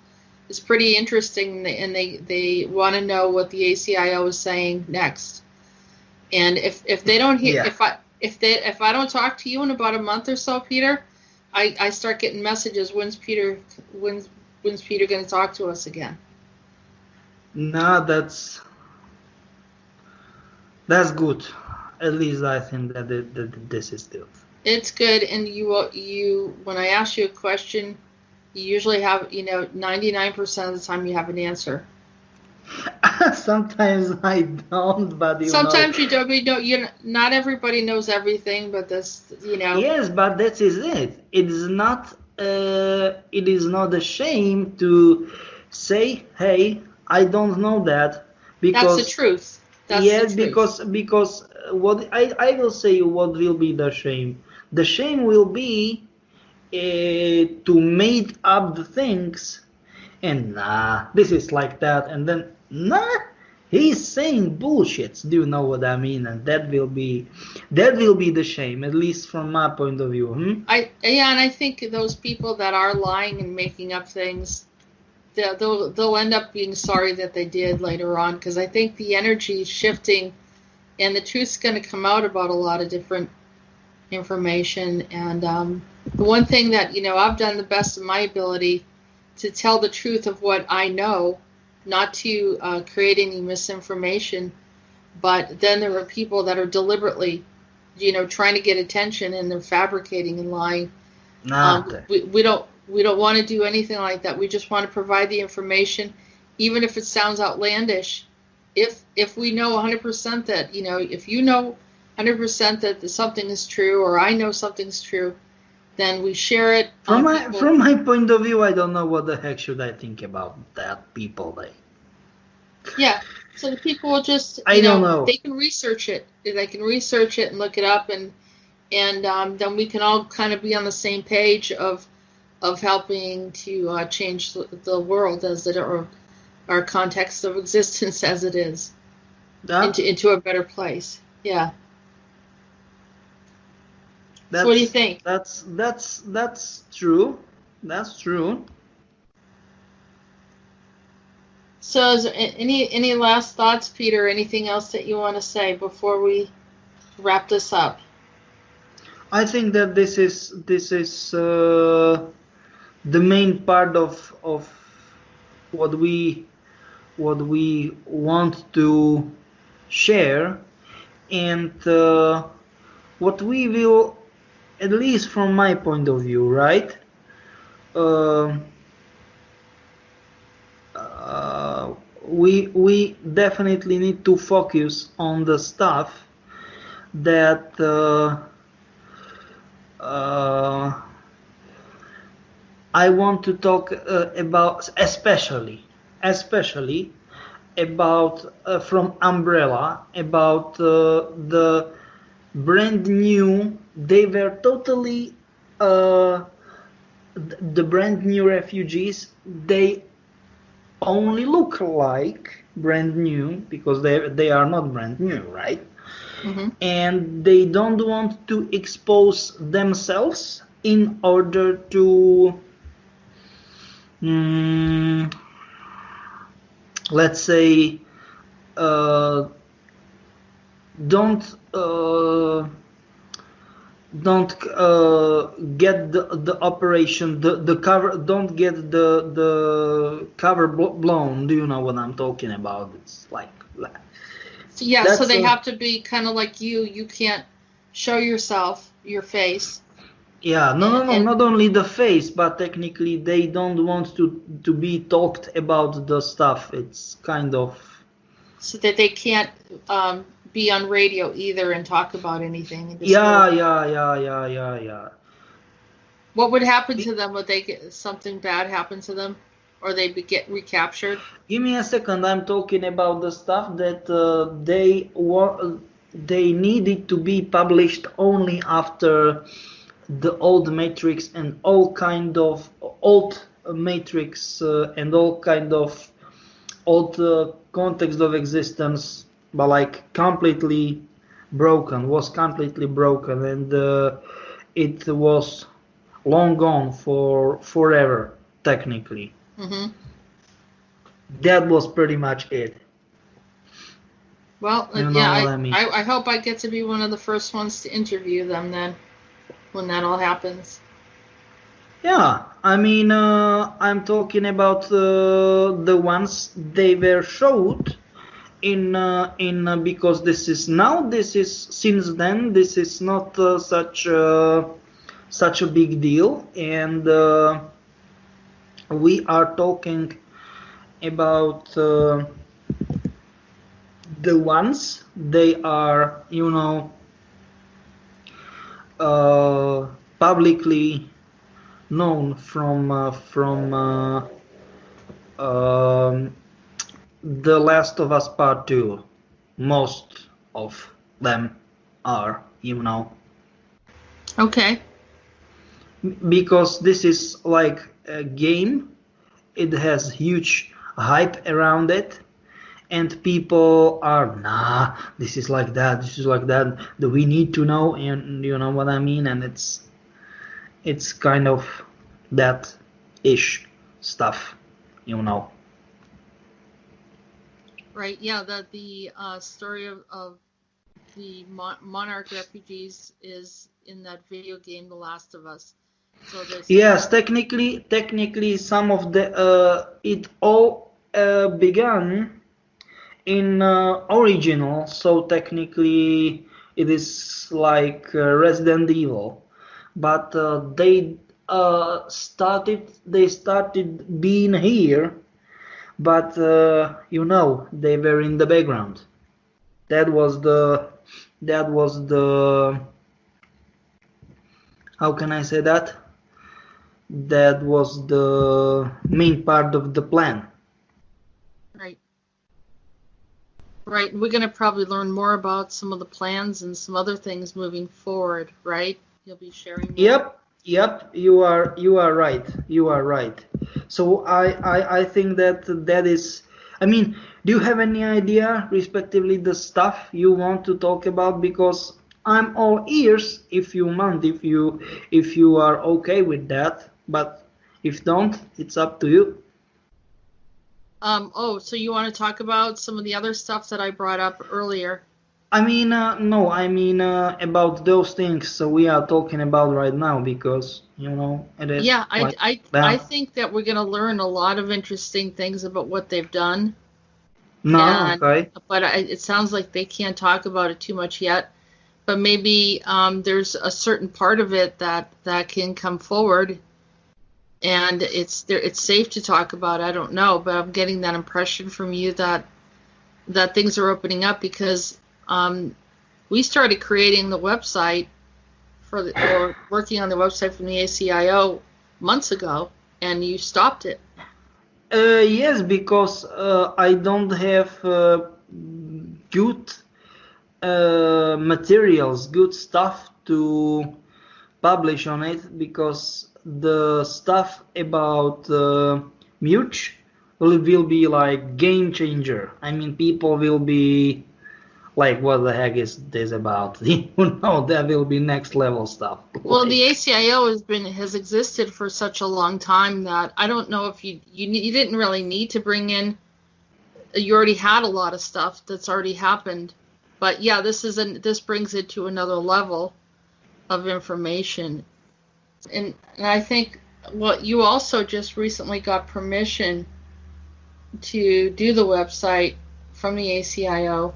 pretty interesting," and they want to know what the ACIO is saying next. And if they don't hear, Yeah. if I don't talk to you in about a month or so, Peter, I start getting messages. When's Peter going to talk to us again? No, that's good. At least I think that this is good. It's good, and you when I ask you a question, you usually have 99% of the time you have an answer. Sometimes I don't, but Sometimes you don't. Not everybody knows everything, but that's Yes, but that is it. It is not. It is not a shame to say, "Hey, I don't know that," because that's the truth. That's yes, the truth. because what I will say, what will be the shame? The shame will be to make up the things, and this is like that, and then he's saying bullshits. Do you know what I mean? And that will be the shame, at least from my point of view. And I think those people that are lying and making up things, they'll end up being sorry that they did later on, because I think the energy is shifting, and the truth's going to come out about a lot of different information. And the one thing that I've done the best of my ability to tell the truth of what I know, not to create any misinformation. But then there are people that are deliberately, trying to get attention, and they're fabricating and lying. We don't want to do anything like that. We just want to provide the information, even if it sounds outlandish. If we know 100% that, if you know 100% that something is true, or I know something's true, then we share it. From my point of view, I don't know what the heck should I think about that people. Yeah, so the people will just, I don't know. They can research it. They can research it and look it up, and then we can all kind of be on the same page of helping to change the world as it, or our context of existence as it is, into a better place. Yeah. So what do you think? That's true. That's true. So is there any last thoughts, Peter? Anything else that you want to say before we wrap this up? I think that this is the main part of what we want to share, and what we will, at least from my point of view, right? We definitely need to focus on the stuff that I want to talk about, especially about from Umbrella, about the brand new. They were totally the brand new refugees. They only look like brand new because they are not brand new, right? Mm-hmm. And they don't want to expose themselves in order to let's say don't get the operation, the cover, don't get the cover blown. Do you know what I'm talking about? It's like so they have to be kind of like you can't show yourself, your face. Yeah, no, not only the face, but technically they don't want to be talked about the stuff. It's kind of so that they can't be on radio either and talk about anything. And Yeah. What would happen to them? Would they get something bad happen to them, or they get recaptured? Give me a second. I'm talking about the stuff that they needed to be published only after the old matrix and all kind of old matrix and all kind of old context of existence, but like completely broken, and it was long gone for forever, technically. Mm-hmm. That was pretty much it. Well, I hope I get to be one of the first ones to interview them then, when that all happens. Yeah, I mean, I'm talking about the ones they were showed in because this is since then this is not such a big deal, and we are talking about the ones they are, publicly known from The Last of Us Part 2. Most of them are, Okay. Because this is like a game, it has huge hype around it, and people are, this is like that, that we need to know, and you know what I mean, and it's kind of that ish stuff, Right, yeah, the story of the Monarch refugees is in that video game, The Last of Us. So yes, technically some of the it all began in original, so technically it is like Resident Evil, but they started being here, but they were in the background. That was the how can I say that? That was the main part of the plan. Right. We're going to probably learn more about some of the plans and some other things moving forward, right? You'll be sharing more. Yep. You are right. So I think that is. I mean, do you have any idea, respectively, the stuff you want to talk about? Because I'm all ears if you want, if you are okay with that. But if don't, it's up to you. So you want to talk about some of the other stuff that I brought up earlier? I mean, no, I mean about those things. So we are talking about right now because it is. Yeah, I think that we're going to learn a lot of interesting things about what they've done. Okay. But it sounds like they can't talk about it too much yet. But maybe there's a certain part of it that can come forward. And it's safe to talk about. I don't know, but I'm getting that impression from you that things are opening up because we started creating the website or working on the website from the ACIO months ago, and you stopped it. Yes, because I don't have good materials, good stuff to publish on it, because the stuff about M.U.R.G will be like game changer. I mean, people will be like, what the heck is this about? That will be next level stuff. Well, the ACIO has existed for such a long time that I don't know if you didn't really need to bring in. You already had a lot of stuff that's already happened, but yeah, this brings it to another level of information. And I think you also just recently got permission to do the website from the ACIO,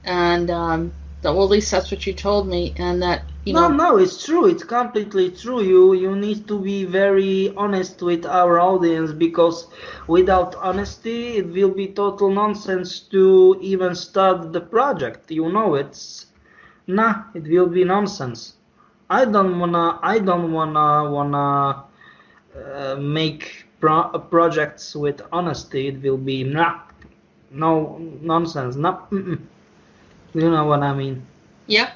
and well, at least that's what you told me, and that No, it's true. It's completely true. You need to be very honest with our audience, because without honesty, it will be total nonsense to even start the project. It will be nonsense. I don't wanna make projects with honesty. It will be no nonsense. You know what I mean? Yep.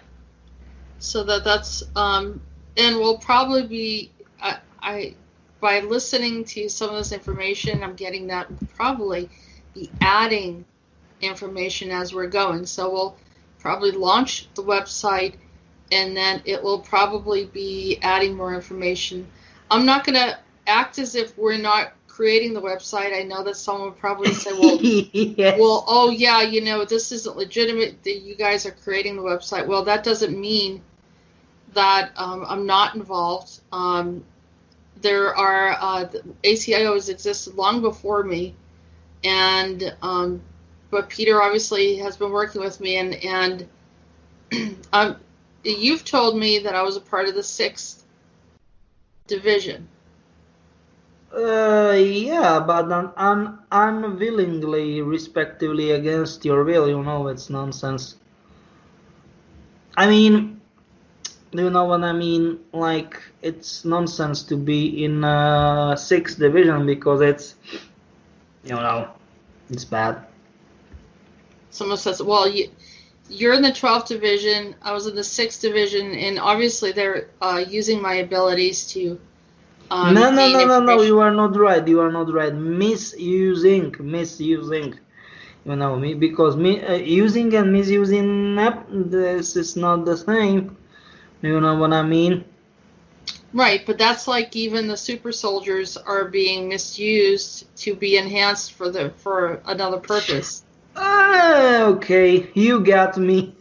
So that's and we'll probably be I by listening to some of this information, I'm getting that we'll probably be adding information as we're going. So we'll probably launch the website, and then it will probably be adding more information. I'm not going to act as if we're not creating the website. I know that someone would probably say, well, Yes. well, oh yeah, this isn't legitimate that you guys are creating the website. Well, that doesn't mean that I'm not involved. There are ACIO has existed long before me, and but Peter obviously has been working with me, and you've told me that I was a part of the 6th division. Yeah, but unwillingly, respectively, against your will. It's nonsense. I mean, do you know what I mean? Like, it's nonsense to be in 6th division, because it's bad. Someone says, well, you're in the 12th division, I was in the 6th division, and obviously they're using my abilities to No, you are not right. Misusing. Because using and misusing, this is not the same. You know what I mean? Right, but that's like even the super soldiers are being misused to be enhanced for another purpose. Okay, you got me.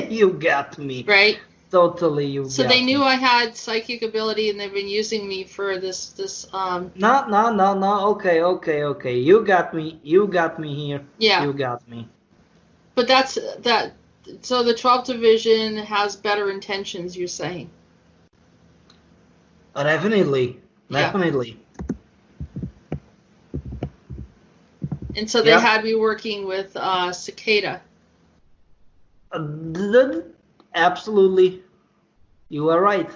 You got me. Right? Totally, you got me. So they knew I had psychic ability, and they've been using me for this. No. Okay. You got me here. Yeah. You got me. But that's that. So the 12th division has better intentions, you're saying? Definitely. Yeah. And so they had me working with Cicada. Absolutely. You are right.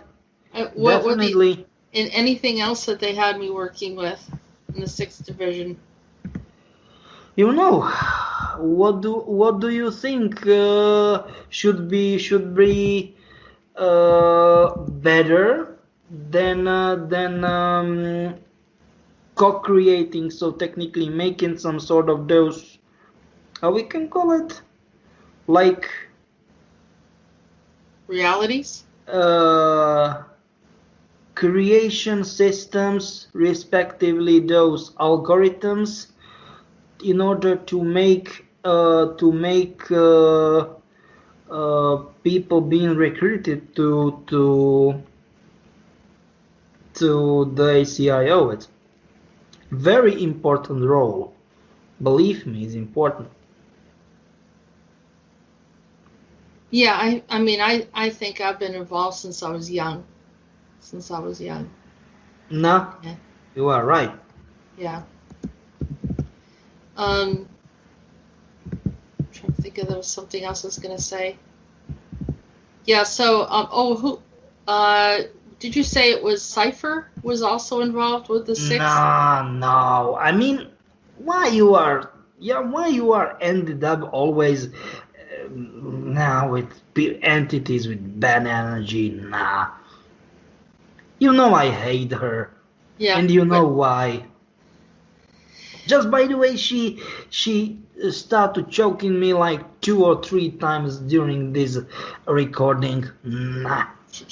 Definitely. And anything else that they had me working with in the 6th division? What do you think should be better than co-creating, so technically making some sort of those, how we can call it, like realities? Creation systems, respectively those algorithms, in order to make people being recruited to the ACIO. It's very important role. Believe me, it's important. Yeah, I mean, I think I've been involved since I was young. No, yeah. You are right. Yeah. I'm trying to think if there was something else I was going to say. Yeah, so, did you say it was Cypher was also involved with the 6th? No. I mean, why you are ended up always now with entities with bad energy? Nah. I hate her. Yeah. And you know why. Just by the way, she started choking me like 2 or 3 times during this recording. Nah.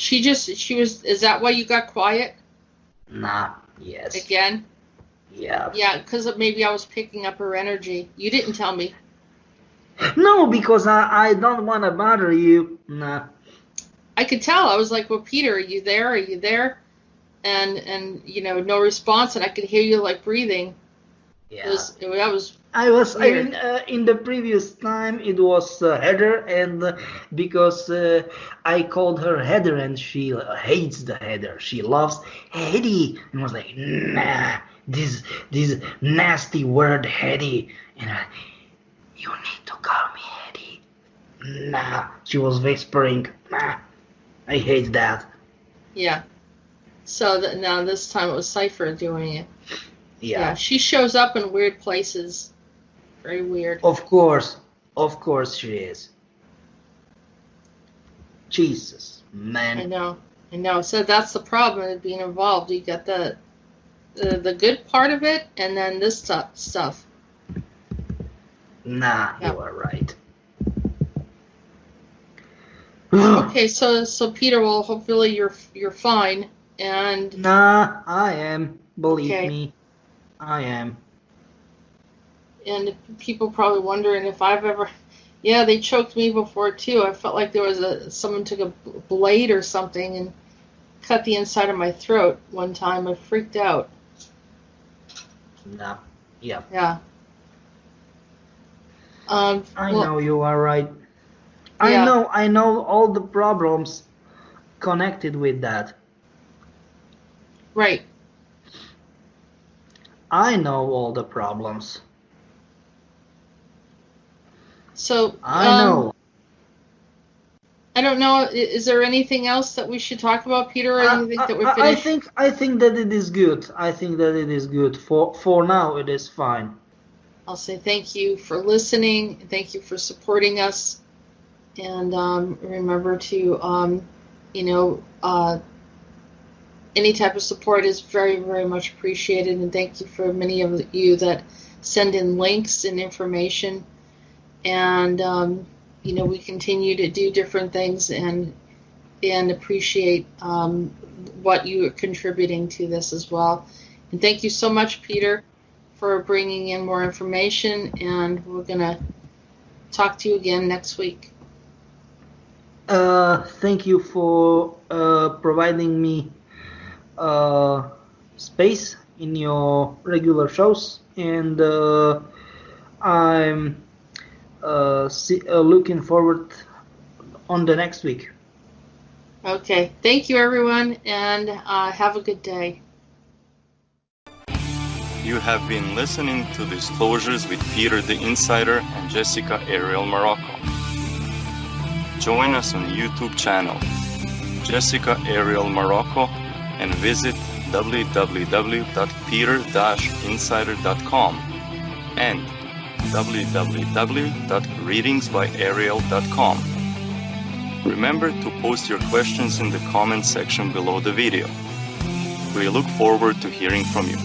Is that why you got quiet? Nah, yes. Again? Yeah. Yeah, because maybe I was picking up her energy. You didn't tell me. No, because I don't want to bother you. Nah. I could tell. I was like, well, Peter, are you there? And no response, and I could hear you like breathing. Yeah. That was I weird. mean, in the previous time it was Heather, and because I called her Heather, and she hates the Heather. She loves Hetty, and was like, nah, this nasty word Hetty, and you need to call me Hetty. Nah, she was whispering, nah, I hate that. Yeah. So now this time it was Cypher doing it. Yeah. She shows up in weird places. Very weird. Of course she is. Jesus, man. I know. So that's the problem with being involved. You got the good part of it, and then this stuff. Nah, you are right. Okay, so Peter, well, hopefully you're fine, and Nah, I am. Believe okay. me, I am. And people probably wondering if I've ever. Yeah, they choked me before too. I felt like there was someone took a blade or something and cut the inside of my throat one time. I freaked out. Nah, yeah. Yeah. I know you are right. Yeah. I know all the problems connected with that. Right. I know all the problems. So I know. I don't know. Is there anything else that we should talk about, Peter, or you think that we're finished? I think that it is good. I think that it is good. For now, it is fine. I'll say thank you for listening. Thank you for supporting us. And remember to, any type of support is very, very much appreciated. And thank you for many of you that send in links and information. And, we continue to do different things and appreciate what you are contributing to this as well. And thank you so much, Peter, for bringing in more information. And we're going to talk to you again next week. Thank you for providing me space in your regular shows, and I'm looking forward on the next week. Okay, thank you everyone, and have a good day. You have been listening to Disclosures with Peter the Insider and Jessica Ariel Morocco. Join us on YouTube channel Jessica Ariel Morocco and visit www.peter-insider.com and www.readingsbyariel.com. Remember to post your questions in the comment section below the video. We look forward to hearing from you.